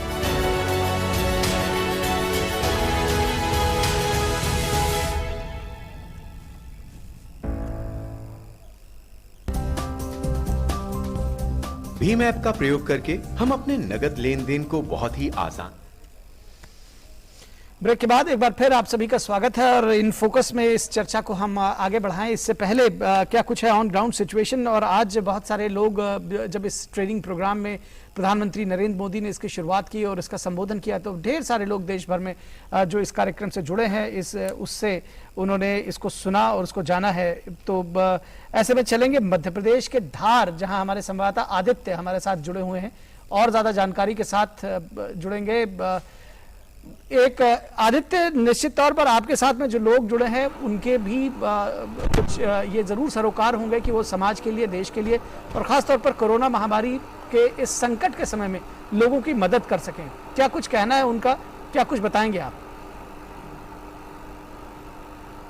Bhim app का प्रयोग करके हम अपने नगद लेन then को बहुत ही आसान।
Break के बाद एक बार फिर आप सभी का स्वागत है और इन फोकस में इस चर्चा को हम आगे बढ़ाएं। इससे पहले क्या कुछ है ऑन ग्राउंड सिचुएशन, और आज बहुत सारे लोग जब इस ट्रेनिंग प्रोग्राम में प्रधानमंत्री नरेंद्र मोदी ने इसकी शुरुआत की और इसका संबोधन किया तो ढेर सारे लोग देश भर में जो इस कार्यक्रम से जुड़े हैं उससे उन्होंने इसको सुना और उसको जाना है। तो ऐसे में चलेंगे मध्य प्रदेश के धार, जहां हमारे संवाददाता आदित्य हमारे साथ जुड़े हुए हैं और ज्यादा जानकारी के साथ जुड़ेंगे। एक आदित्य, निश्चित तौर पर आपके साथ में जो लोग जुड़े हैं उनके भी कुछ ये जरूर सरोकार होंगे कि वो समाज के लिए, देश के लिए और खासतौर पर कोरोना महामारी के इस संकट के समय में लोगों की मदद कर सकें। क्या कुछ कहना है उनका, क्या कुछ बताएंगे आप?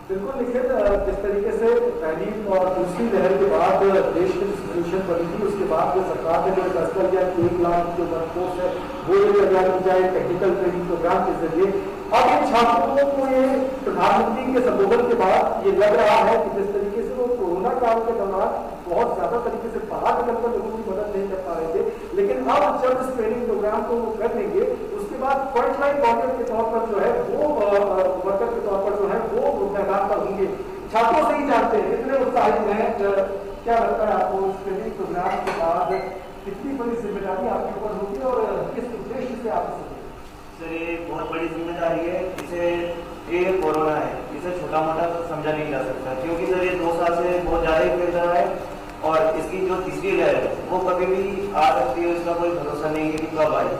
बिल्कुल निखिल, जिस तरीके से पहली और दूसरी लहर के बाद देश की सिचुएशन बनी थी, उसके बाद जो सरकार ने जो फैसला किया 1 लाख जो वर्कफोर्स है वो तैयार की जाए टेक्निकल ट्रेनिंग प्रोग्राम के जरिए। अब इन छात्रों को ये प्रधानमंत्री के संबोधन के बाद ये लग रहा है कि जिस तरीके से वो कोरोना काल के दौरान बहुत ज्यादा तरीके से बाहर निकलकर लोगों की मदद नहीं कर पा रहे थे, लेकिन अब जब इस ट्रेनिंग प्रोग्राम को वो कर लेंगे उसके बाद फ्रंटलाइन वॉरियर के तौर पर जो है वो वर्कर के तौर पर जो है वो मैदान पर होंगे। छात्रों से ही जानते हैं कितने उत्साहित हैं, क्या लगता है आपको इस ट्रेनिंग प्रोग्राम के बाद कितनी बड़ी जिम्मेदारी आपके ऊपर होगी और किस उद्देश्य से आप?
सर ये बहुत बड़ी जिम्मेदारी है। ये कोरोना है, इसे छोटा मोटा समझा नहीं जा सकता, क्योंकि सर ये 2 साल से बहुत ज्यादा ही फैल रहा है और इसकी जो तीसरी लहर है वो कभी भी आ सकती है, उसका कोई भरोसा नहीं है कि कब आए।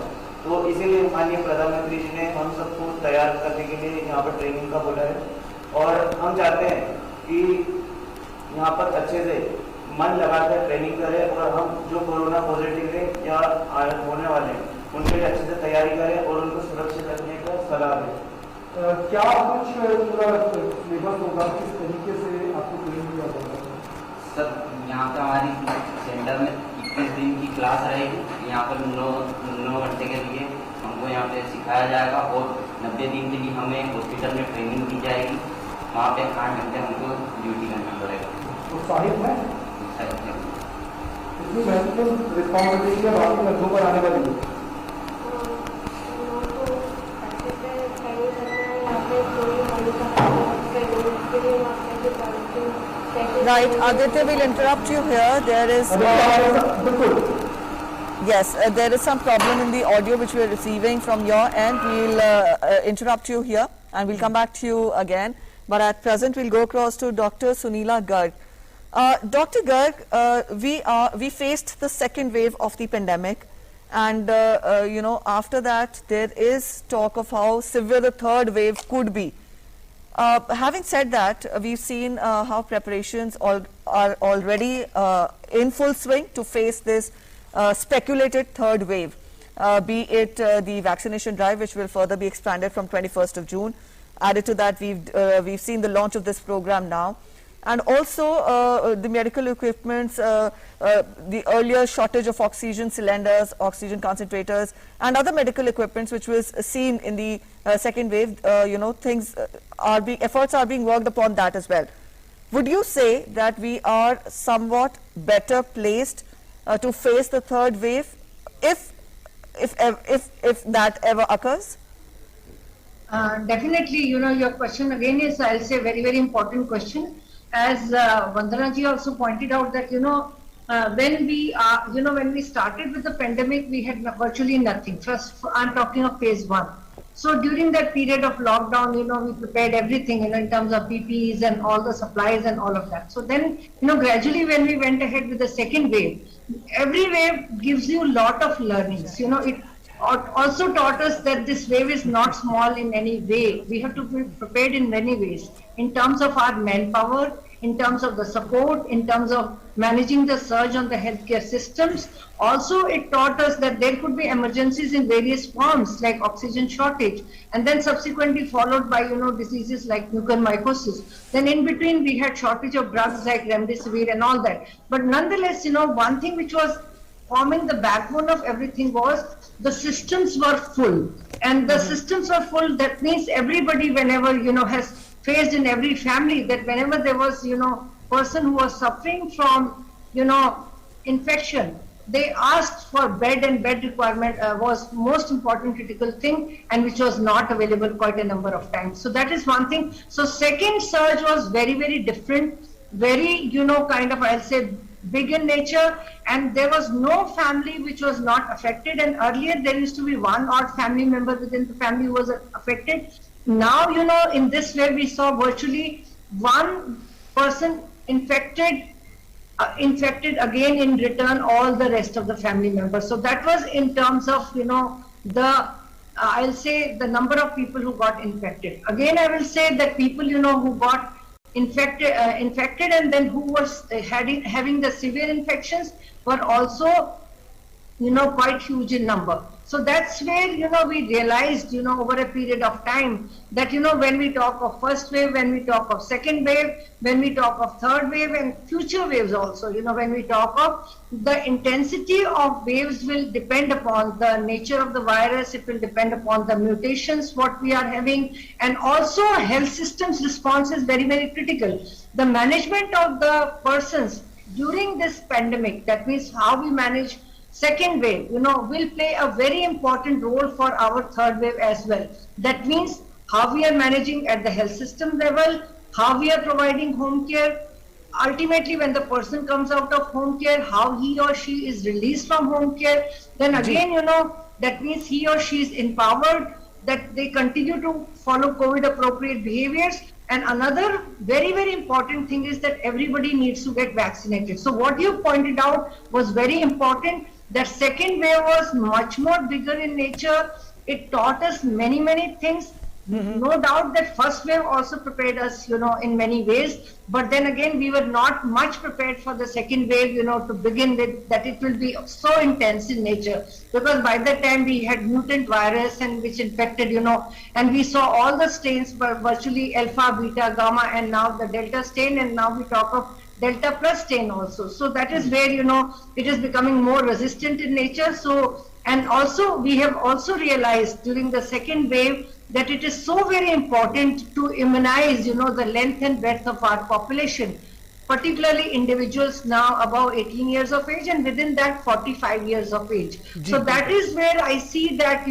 तो इसीलिए माननीय प्रधानमंत्री जी ने हम सबको तैयार करने के लिए यहाँ पर ट्रेनिंग का बोला है और हम चाहते हैं कि यहाँ पर अच्छे से मन लगाकर ट्रेनिंग करें और हम जो कोरोना पॉजिटिव है या होने वाले हैं उनके लिए अच्छे से तैयारी करें और उनको सुरक्षित रखने का सलाह दें।
क्या कुछ पूरा सिलेबस होगा, किस तरीके से आपको ट्रेनिंग दिया जाएगा?
सर यहाँ पे हमारी सेंटर में 21 दिन की क्लास रहेगी। यहाँ पर 9 घंटे के लिए हमको यहाँ पे सिखाया जाएगा और 90 दिन के लिए हमें हॉस्पिटल में ट्रेनिंग दी जाएगी। वहाँ पे 8 घंटे हमको ड्यूटी करना पड़ेगा।
उत्साहित है? इतनी महत्वपूर्ण रिस्पॉन्सिबिलिटी है आपके कंधों पर आने वाली है।
Right, Aditya, will interrupt you here. There is yes, there is some problem in the audio which we are receiving from your end. We'll interrupt you here and we'll come back to you again. But at present, we'll go across to Dr. Sunila Garg. Dr. Garg, we faced the second wave of the pandemic, and you know, after that there is talk of how severe the third wave could be. Having said that, we've seen how preparations are already in full swing to face this speculated third wave, be it the vaccination drive, which will further be expanded from 21st of June. Added to that, we've seen the launch of this program now, and also the medical equipments, the earlier shortage of oxygen cylinders, oxygen concentrators, and other medical equipments which was seen in the second wave. You know, efforts are being worked upon that as well. Would you say that we are somewhat better placed to face the third wave, if that ever occurs?
Definitely, you know, your question again is, I'll say, very, very important question. As Vandana ji also pointed out that, you know, when we started with the pandemic, we had virtually nothing. First, I'm talking of phase 1. So during that period of lockdown, you know, we prepared everything, you know, in terms of PPEs and all the supplies and all of that. So then, you know, gradually when we went ahead with the second wave, every wave gives you a lot of learnings. You know, it also taught us that this wave is not small in any way. We have to be prepared in many ways, in terms of our manpower, in terms of the support, in terms of managing the surge on the healthcare systems. Also, it taught us that there could be emergencies in various forms like oxygen shortage, and then subsequently followed by, diseases like mucormycosis. Then in between we had shortage of drugs like remdesivir and all that. But nonetheless, one thing which was forming the backbone of everything was the systems were full. And the systems were full, that means everybody, whenever, has faced in every family that whenever there was, person who was suffering from, infection, they asked for bed, and bed requirement was most important critical thing, and which was not available quite a number of times. So that is one thing. So second surge was very, very different, very, kind of, I'll say, big in nature, and there was no family which was not affected. And earlier there used to be one odd family member within the family who was affected. Now, in this way we saw virtually one person infected again, in return all the rest of the family members. So that was in terms of, the I'll say the number of people who got infected. Again, I will say that people, who got infected and then who was having the severe infections were also, quite huge in number. So that's where, we realized, over a period of time that, when we talk of first wave, when we talk of second wave, when we talk of third wave and future waves also, when we talk of the intensity of waves will depend upon the nature of the virus, it will depend upon the mutations, what we are having, and also health systems response is very, very critical. The management of the persons during this pandemic, that means how we manage second wave, will play a very important role for our third wave as well. That means how we are managing at the health system level, how we are providing home care. Ultimately, when the person comes out of home care, how he or she is released from home care. Then again, that means he or she is empowered, that they continue to follow COVID appropriate behaviors. And another very, very important thing is that everybody needs to get vaccinated. So what you pointed out was very important. That second wave was much more bigger in nature. It taught us many, many things. No doubt that first wave also prepared us, in many ways. But then again, we were not much prepared for the second wave, to begin with, that it will be so intense in nature. Because by that time we had mutant virus and which infected, and we saw all the strains, but virtually alpha, beta, gamma, and now the delta strain, and now we talk of delta plus strain also. So that is where, it is becoming more resistant in nature. So, and also we have also realized during the second wave that it is so very important to immunize, the length and breadth of our population, particularly individuals now above 18 years of age, and within that 45 years of age. So that is where I see that,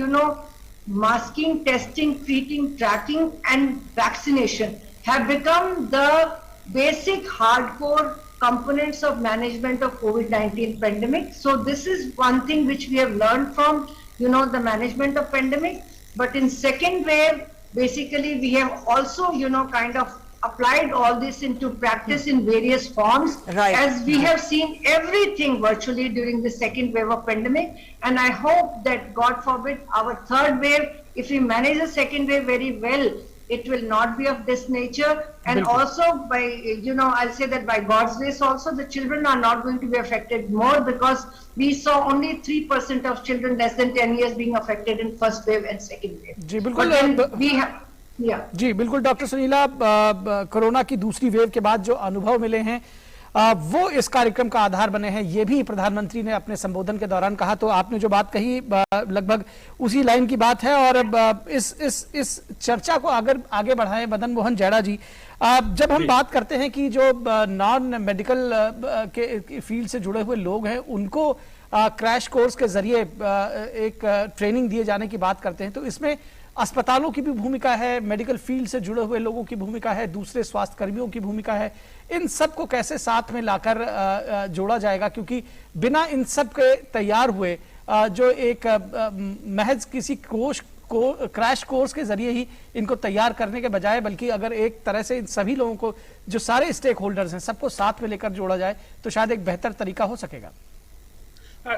masking, testing, treating, tracking, and vaccination have become the basic hardcore components of management of COVID-19 pandemic. So this is one thing which we have learned from, the management of pandemic. But in second wave, basically we have also, kind of applied all this into practice in various forms, as we have seen everything virtually during the second wave of pandemic. And I hope that, God forbid, our third wave, if we manage the second wave very well, it will not be of this nature. And also by, I'll say that by God's grace also, the children are not going to be affected more, because we saw only 3% of children less than 10 years being affected in first wave and second wave.
जी बिल्कुल doctor Sunila, corona की दूसरी wave के बाद जो अनुभव मिले हैं वो इस कार्यक्रम का आधार बने हैं, ये भी प्रधानमंत्री ने अपने संबोधन के दौरान कहा। तो आपने जो बात कही लगभग उसी लाइन की बात है। और इस चर्चा को अगर आगे बढ़ाएं मदन मोहन जैड़ा जी, जब हम बात करते हैं कि जो नॉन मेडिकल के फील्ड से जुड़े हुए लोग हैं उनको क्रैश कोर्स के जरिए एक ट्रेनिंग दिए जाने की बात करते हैं, तो इसमें अस्पतालों की भी भूमिका है, मेडिकल फील्ड से जुड़े हुए लोगों की भूमिका है, दूसरे स्वास्थ्य कर्मियों की भूमिका है। इन सब को कैसे साथ में लाकर जोड़ा जाएगा, क्योंकि बिना इन सब के तैयार हुए जो एक महज किसी क्रैश कोर्स के जरिए ही इनको तैयार करने के बजाय, बल्कि अगर एक तरह से इन सभी लोगों को, जो सारे स्टेक होल्डर्स हैं, सबको साथ में लेकर जोड़ा जाए तो शायद एक बेहतर तरीका हो सकेगा।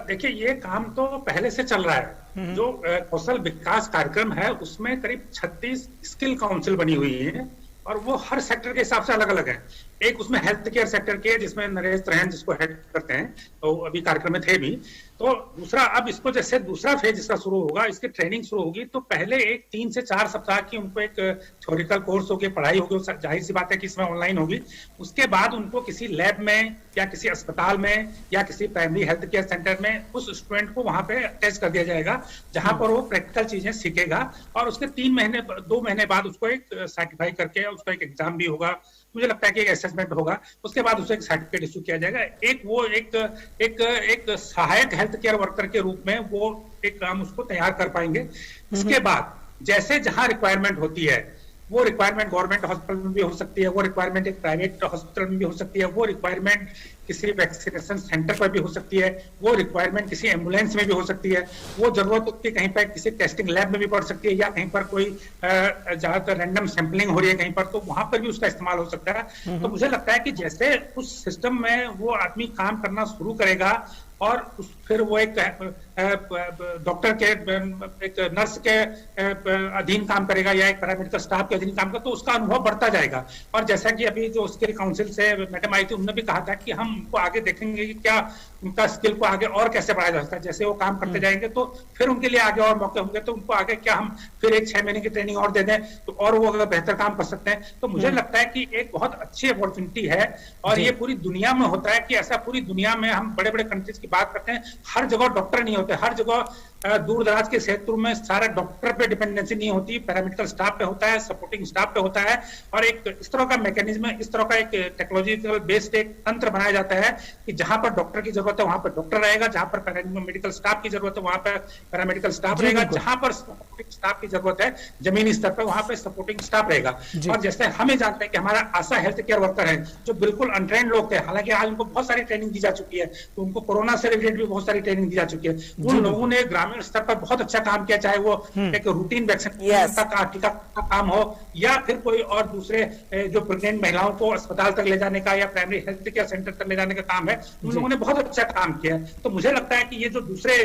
देखिए, ये काम तो पहले से चल रहा है। जो कौशल विकास कार्यक्रम है उसमें करीब 36 स्किल काउंसिल बनी हुई है और वो हर सेक्टर के हिसाब से अलग अलग है। एक उसमें हेल्थ केयर सेक्टर के जिसमें नरेश त्रेहन जिसको हेड करते हैं, तो अभी कार्यक्रम में थे भी। तो दूसरा, अब इसको जैसे दूसरा फेज इसका शुरू होगा, इसकी ट्रेनिंग शुरू होगी, तो पहले एक 3 से 4 सप्ताह की उनको एक थ्योरिकल कोर्स होगी, पढ़ाई होगी, जाहिर सी बात है कि इसमें ऑनलाइन होगी। उसके बाद उनको किसी लैब में या किसी अस्पताल में या किसी प्राइमरी हेल्थ केयर सेंटर में उस स्टूडेंट को वहां पे अटैच कर दिया जाएगा, जहां पर वो प्रैक्टिकल चीजें सीखेगा, और उसके 2 महीने बाद उसको एक सर्टिफाई करके उसका एक एग्जाम भी होगा, मुझे लगता है कि एक असेसमेंट होगा, उसके बाद उसे एक सर्टिफिकेट इशू किया जाएगा। एक सहायक हेल्थ केयर वर्कर के रूप में वो एक काम उसको तैयार कर पाएंगे। इसके बाद जैसे जहां रिक्वायरमेंट होती है, वो रिक्वायरमेंट गवर्नमेंट हॉस्पिटल में भी हो सकती है, वो रिक्वायरमेंट एक प्राइवेट हॉस्पिटल में भी हो सकती है, वो रिक्वायरमेंट किसी वैक्सीनेशन सेंटर पर भी हो सकती है, वो रिक्वायरमेंट किसी एम्बुलेंस में भी हो सकती है, वो जरूरत होती है कहीं पर किसी टेस्टिंग लैब में भी पड़ सकती है, या कहीं पर कोई ज्यादातर रैंडम सैंपलिंग हो रही है कहीं पर, तो वहां पर भी उसका इस्तेमाल हो सकता है। तो मुझे लगता है कि जैसे उस सिस्टम में वो आदमी काम करना शुरू करेगा और फिर वो एक डॉक्टर के, एक नर्स के अधीन काम करेगा या एक पैरामेडिकल स्टाफ के अधीन काम करेगा, तो उसका अनुभव बढ़ता जाएगा। और जैसा कि अभी जो स्किल काउंसिल से मैडम आई थी, उन्होंने भी कहा था कि हम उनको आगे देखेंगे कि क्या उनका स्किल को आगे और कैसे बढ़ाया जा सकता है। जैसे वो काम करते जाएंगे तो फिर उनके लिए आगे और मौके होंगे, तो उनको आगे क्या हम फिर एक 6 महीने की ट्रेनिंग और दे दें तो और वो बेहतर काम कर सकते हैं। तो मुझे लगता है कि एक बहुत अच्छी अपॉर्चुनिटी है, और ये पूरी दुनिया में होता है कि ऐसा पूरी दुनिया में हम बड़े बड़े कंट्रीज की बात करते हैं, हर जगह डॉक्टर नहीं होते, हर जगह दूर दराज के क्षेत्रों में सारा डॉक्टर पे डिपेंडेंसी नहीं होती, पैरामेडिकल स्टाफ पे होता है, सपोर्टिंग स्टाफ पे होता है, और एक इस तरह का मैकेनिज्म, इस तरह का एक टेक्नोलॉजिकल बेस्ड एक तंत्र बनाया जाता है कि जहां पर डॉक्टर की जरूरत है वहां पर डॉक्टर रहेगा, जहां पर पैरामेडिकल स्टाफ की जरूरत है वहां पर पैरामेडिकल स्टाफ रहेगा, जहां पर सपोर्टिंग स्टाफ की जरूरत है जमीनी स्तर पर वहां पर सपोर्टिंग स्टाफ रहेगा। और जैसे हमें जानते हैं कि हमारा आशा हेल्थ केयर वर्कर है जो बिल्कुल अनट्रेन्ड लोग थे, हालांकि आज उनको बहुत सारी ट्रेनिंग दी जा चुकी है, तो उनको कोरोना से रिलेटेड भी बहुत सारी ट्रेनिंग दी जा चुकी है। उन लोगों ने ग्रामीण स्तर पर बहुत अच्छा काम किया, चाहे वो एक रूटीन वैक्सीनेशन का टीका का काम हो, या फिर कोई और दूसरे जो प्रेग्नेंट महिलाओं को अस्पताल तक ले जाने का या प्राइमरी हेल्थ केयर सेंटर तक ले जाने का काम है, उन लोगों ने बहुत अच्छा काम किया है। तो मुझे लगता है कि ये जो दूसरे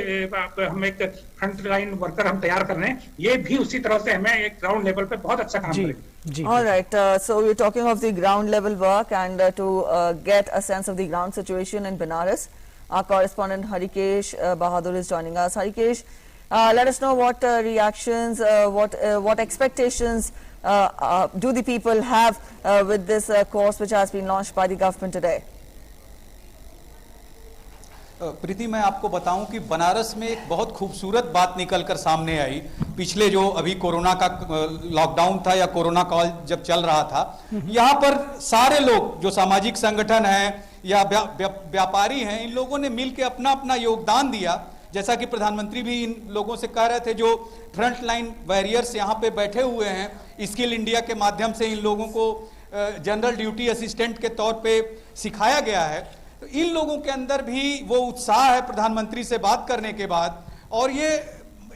हम एक फ्रंट लाइन वर्कर हम तैयार कर रहे हैं, ये भी उसी तरह से हमें एक ग्राउंड लेवल पे बहुत अच्छा काम करेंगे।
All right, so we're talking of the ground level work, and to get a sense of the ground situation in Benares, our correspondent Harikesh Bahadur is joining us. Harikesh, let us know what reactions, what expectations do the people have with this course which has been launched by the government today?
प्रीति, मैं आपको बताऊं कि बनारस में एक बहुत खूबसूरत बात निकलकर सामने आई। पिछले जो अभी कोरोना का लॉकडाउन था या कोरोना काल जब चल रहा था, यहाँ पर सारे लोग जो सामाजिक संगठन हैं या व्यापारी हैं, इन लोगों ने मिलकर अपना अपना योगदान दिया। जैसा कि प्रधानमंत्री भी इन लोगों से कह रहे थे, जो फ्रंट लाइन वॉरियर्स यहाँ पे बैठे हुए हैं, स्किल इंडिया के माध्यम से इन लोगों को जनरल ड्यूटी असिस्टेंट के तौर पे सिखाया गया है। तो इन लोगों के अंदर भी वो उत्साह है प्रधानमंत्री से बात करने के बाद, और ये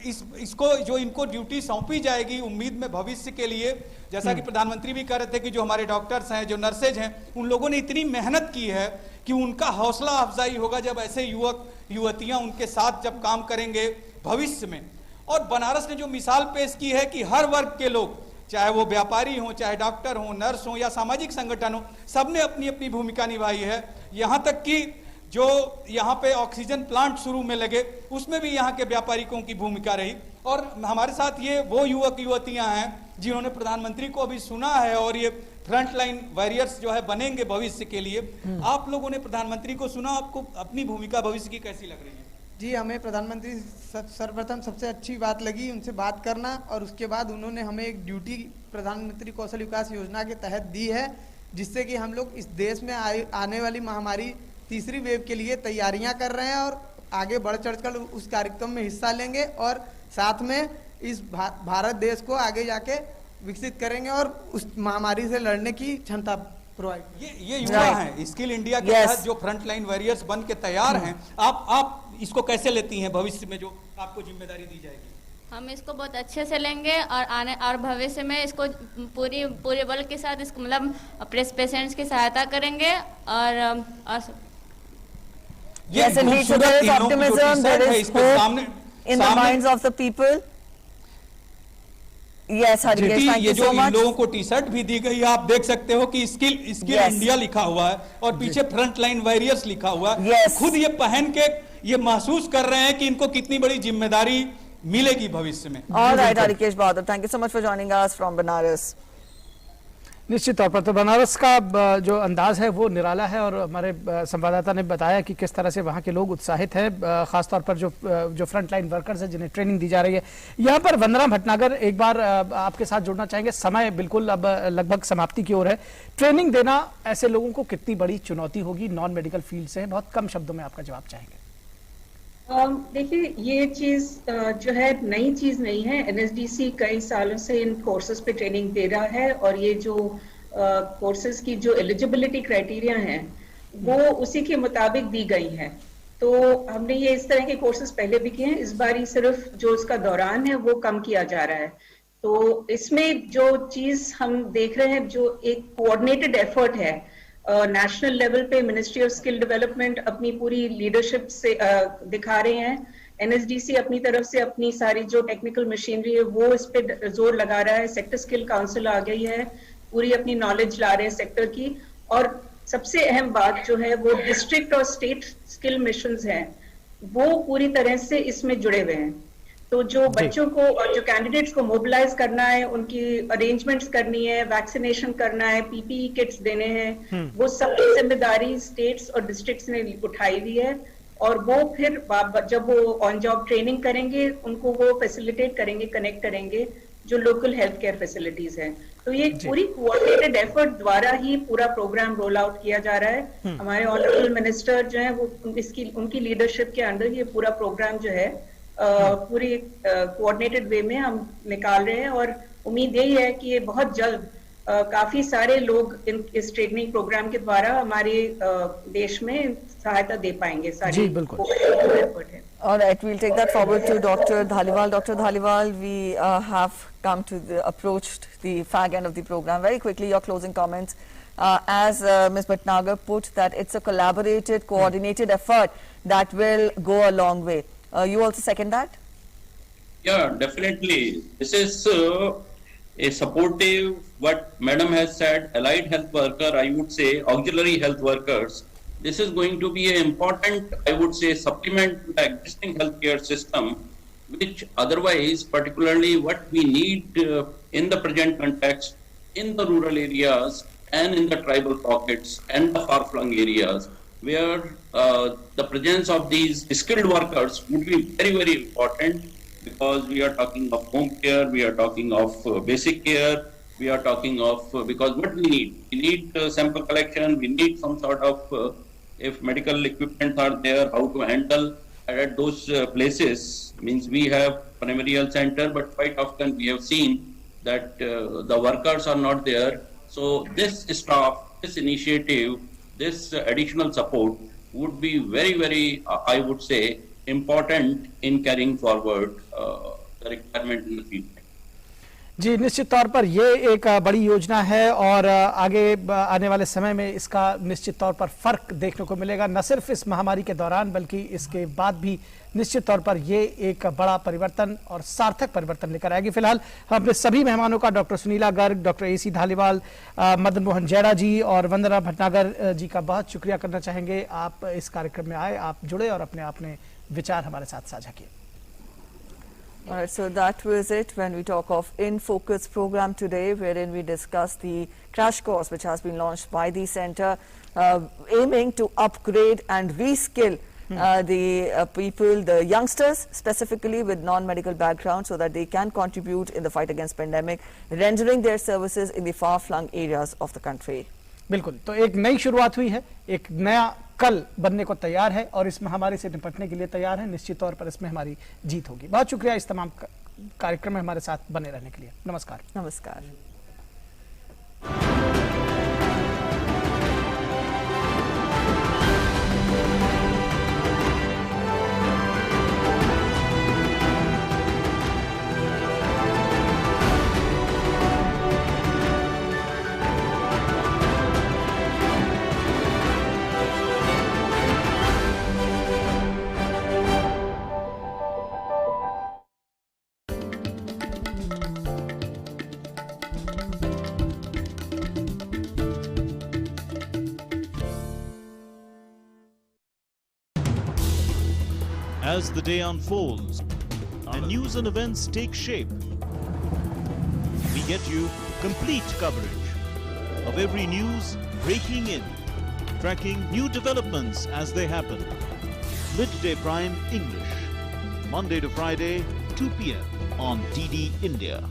इसको जो इनको ड्यूटी सौंपी जाएगी, उम्मीद में भविष्य के लिए, जैसा कि प्रधानमंत्री भी कह रहे थे कि जो हमारे डॉक्टर्स हैं, जो नर्सेज हैं, उन लोगों ने इतनी मेहनत की है कि उनका हौसला अफजाई होगा जब ऐसे युवक युवतियां उनके साथ जब काम करेंगे भविष्य में। और बनारस ने जो मिसाल पेश की है कि हर वर्ग के लोग, चाहे वो व्यापारी हों, चाहे डॉक्टर हों, नर्स हों या सामाजिक संगठन हो, सबने अपनी अपनी भूमिका निभाई है। यहाँ तक कि जो यहाँ पे ऑक्सीजन प्लांट शुरू में लगे, उसमें भी यहाँ के व्यापारिकों की भूमिका रही। और हमारे साथ ये वो युवक युवतियाँ हैं जिन्होंने प्रधानमंत्री को अभी सुना है, और ये फ्रंट लाइन वॉरियर्स जो है बनेंगे भविष्य के लिए। आप लोगों ने प्रधानमंत्री को सुना, आपको अपनी भूमिका भविष्य की कैसी लग रही है?
जी, हमें प्रधानमंत्री सर्वप्रथम सबसे अच्छी बात लगी उनसे बात करना, और उसके बाद उन्होंने हमें एक ड्यूटी प्रधानमंत्री कौशल विकास योजना के तहत दी है, जिससे कि हम लोग इस देश में आने वाली महामारी तीसरी वेव के लिए तैयारियां कर रहे हैं, और आगे बढ़ चढ़कर उस कार्यक्रम में हिस्सा लेंगे, और साथ में इस भारत देश को आगे जाके विकसित करेंगे और उस महामारी से लड़ने की क्षमता प्रोवाइड।
ये युवा हैं स्किल इंडिया के तहत जो फ्रंट लाइन वॉरियर्स बन के तैयार हैं, आप इसको कैसे लेती हैं भविष्य में जो आपको जिम्मेदारी दी जाएगी?
हम इसको बहुत अच्छे से लेंगे, और भविष्य में इसको पूरे बल के साथ इसको मतलब पेशेंट्स की सहायता करेंगे। और
Yes, indeed. So there is optimism, there is hope in the minds of the people. Yes, Harish,
जीती,
thank
ये
you
जो
so
इन
much.
लोगों को टी शर्ट भी दी गई, आप देख सकते हो कि स्किल
Yes.
इंडिया लिखा हुआ है और पीछे फ्रंट लाइन वॉरियर्स लिखा हुआ है।
Yes.
खुद ये पहन के ये महसूस कर रहे हैं कि इनको कितनी बड़ी जिम्मेदारी मिलेगी भविष्य में।
All right, Harikesh Bahadur, thank you so much for joining us from Banaras.
निश्चित तौर पर तो बनारस का जो अंदाज है वो निराला है और हमारे संवाददाता ने बताया कि किस तरह से वहाँ के लोग उत्साहित हैं, खासतौर पर जो फ्रंट लाइन वर्कर्स हैं जिन्हें ट्रेनिंग दी जा रही है। यहाँ पर वंदना भटनागर, एक बार आपके साथ जुड़ना चाहेंगे। समय बिल्कुल अब लगभग समाप्ति की ओर है। ट्रेनिंग देना ऐसे लोगों को कितनी बड़ी चुनौती होगी, नॉन मेडिकल फील्ड से, बहुत कम शब्दों में आपका जवाब चाहेंगे।
देखिए, ये चीज जो है नई चीज नहीं है। एनएसडीसी कई सालों से इन कोर्सेज पे ट्रेनिंग दे रहा है और ये जो कोर्सेज की जो एलिजिबिलिटी क्राइटेरिया हैं वो उसी के मुताबिक दी गई हैं। तो हमने ये इस तरह के कोर्सेज पहले भी किए हैं, इस बार ही सिर्फ जो उसका दौरान है वो कम किया जा रहा है। तो इसमें जो चीज हम देख रहे हैं, जो एक कोऑर्डिनेटेड एफर्ट है नेशनल लेवल पे, मिनिस्ट्री ऑफ स्किल डेवलपमेंट अपनी पूरी लीडरशिप से दिखा रहे हैं। एनएसडीसी अपनी तरफ से अपनी सारी जो टेक्निकल मशीनरी है वो इस पे जोर लगा रहा है। सेक्टर स्किल काउंसिल आ गई है, पूरी अपनी नॉलेज ला रहे हैं सेक्टर की। और सबसे अहम बात जो है वो डिस्ट्रिक्ट और स्टेट स्किल मिशंस हैं, वो पूरी तरह से इसमें जुड़े हुए हैं। तो जो बच्चों को और जो कैंडिडेट्स को मोबिलाइज करना है, उनकी अरेंजमेंट्स करनी है, वैक्सीनेशन करना है, पीपीई किट्स देने हैं, वो सब जिम्मेदारी स्टेट्स और डिस्ट्रिक्ट्स ने उठाई हुई है। और वो फिर जब वो ऑन जॉब ट्रेनिंग करेंगे, उनको वो फैसिलिटेट करेंगे, कनेक्ट करेंगे जो लोकल हेल्थ केयर फैसिलिटीज हैं। तो ये पूरी कोऑर्डिनेटेड एफर्ट द्वारा ही पूरा प्रोग्राम रोल आउट किया जा रहा है। हमारे ऑनरेबल मिनिस्टर जो है वो उनकी लीडरशिप के अंडर ये पूरा प्रोग्राम जो है पूरी कोऑर्डिनेटेड वे में हम निकाल रहे हैं। और उम्मीद यही है कि ये बहुत जल्द काफी सारे लोग इस ट्रेनिंग प्रोग्राम के द्वारा हमारे देश में सहायता दे पाएंगे।
जी बिल्कुल।
All right, we'll take that forward to Dr. Dhaliwal. Dr. Dhaliwal, we have come to approached the fag end of the program. Very quickly, your closing comments. As Ms. Bhatnagar put, that it's a collaborated, coordinated effort that will go a long way. You also second that?
Yeah, definitely. This is a supportive, what Madam has said, allied health worker, I would say, auxiliary health workers. This is going to be an important, I would say, supplement to the existing healthcare system, which otherwise, particularly what we need in the present context, in the rural areas and in the tribal pockets and the far-flung areas, where the presence of these skilled workers would be very, very important, because we are talking of home care, we are talking of basic care, we are talking of, because what we need sample collection, we need some sort of, if medical equipment are there, how to handle at those places. Means we have primary health center, but quite often we have seen that the workers are not there. So this staff, this initiative, this additional support would be very, very, I would say, important in carrying forward the requirement in the field.
जी निश्चित तौर पर ये एक बड़ी योजना है और आगे आने वाले समय में इसका निश्चित तौर पर फर्क देखने को मिलेगा, न सिर्फ इस महामारी के दौरान बल्कि इसके बाद भी निश्चित तौर पर ये एक बड़ा परिवर्तन और सार्थक परिवर्तन लेकर आएगी। फिलहाल हम अपने सभी मेहमानों का, doctor Sunila Garg, doctor AC Dhaliwal, Madan Mohan जैड़ा जी और वंदना भटनागर जी का बहुत शुक्रिया करना चाहेंगे। आप इस कार्यक्रम में आए, आप जुड़े और अपने विचार हमारे साथ साझा किए।
All right, so that was it when we talk of In Focus program today, wherein we discuss the crash course which has been launched by the centre, aiming to upgrade and reskill the people, the youngsters specifically with non-medical background, so that they can contribute in the fight against pandemic, rendering their services in the far-flung areas of the country.
बिल्कुल, तो एक नई शुरुआत हुई है, एक नया कल बनने को तैयार है और इस महामारी से निपटने के लिए तैयार है। निश्चित तौर पर इसमें हमारी जीत होगी। बहुत शुक्रिया इस तमाम कार्यक्रम में हमारे साथ बने रहने के लिए। नमस्कार।
नमस्कार।
As the day unfolds and news and events take shape, we get you complete coverage of every news breaking in, tracking new developments as they happen. Midday Prime English, Monday to Friday, 2 p.m. on DD India.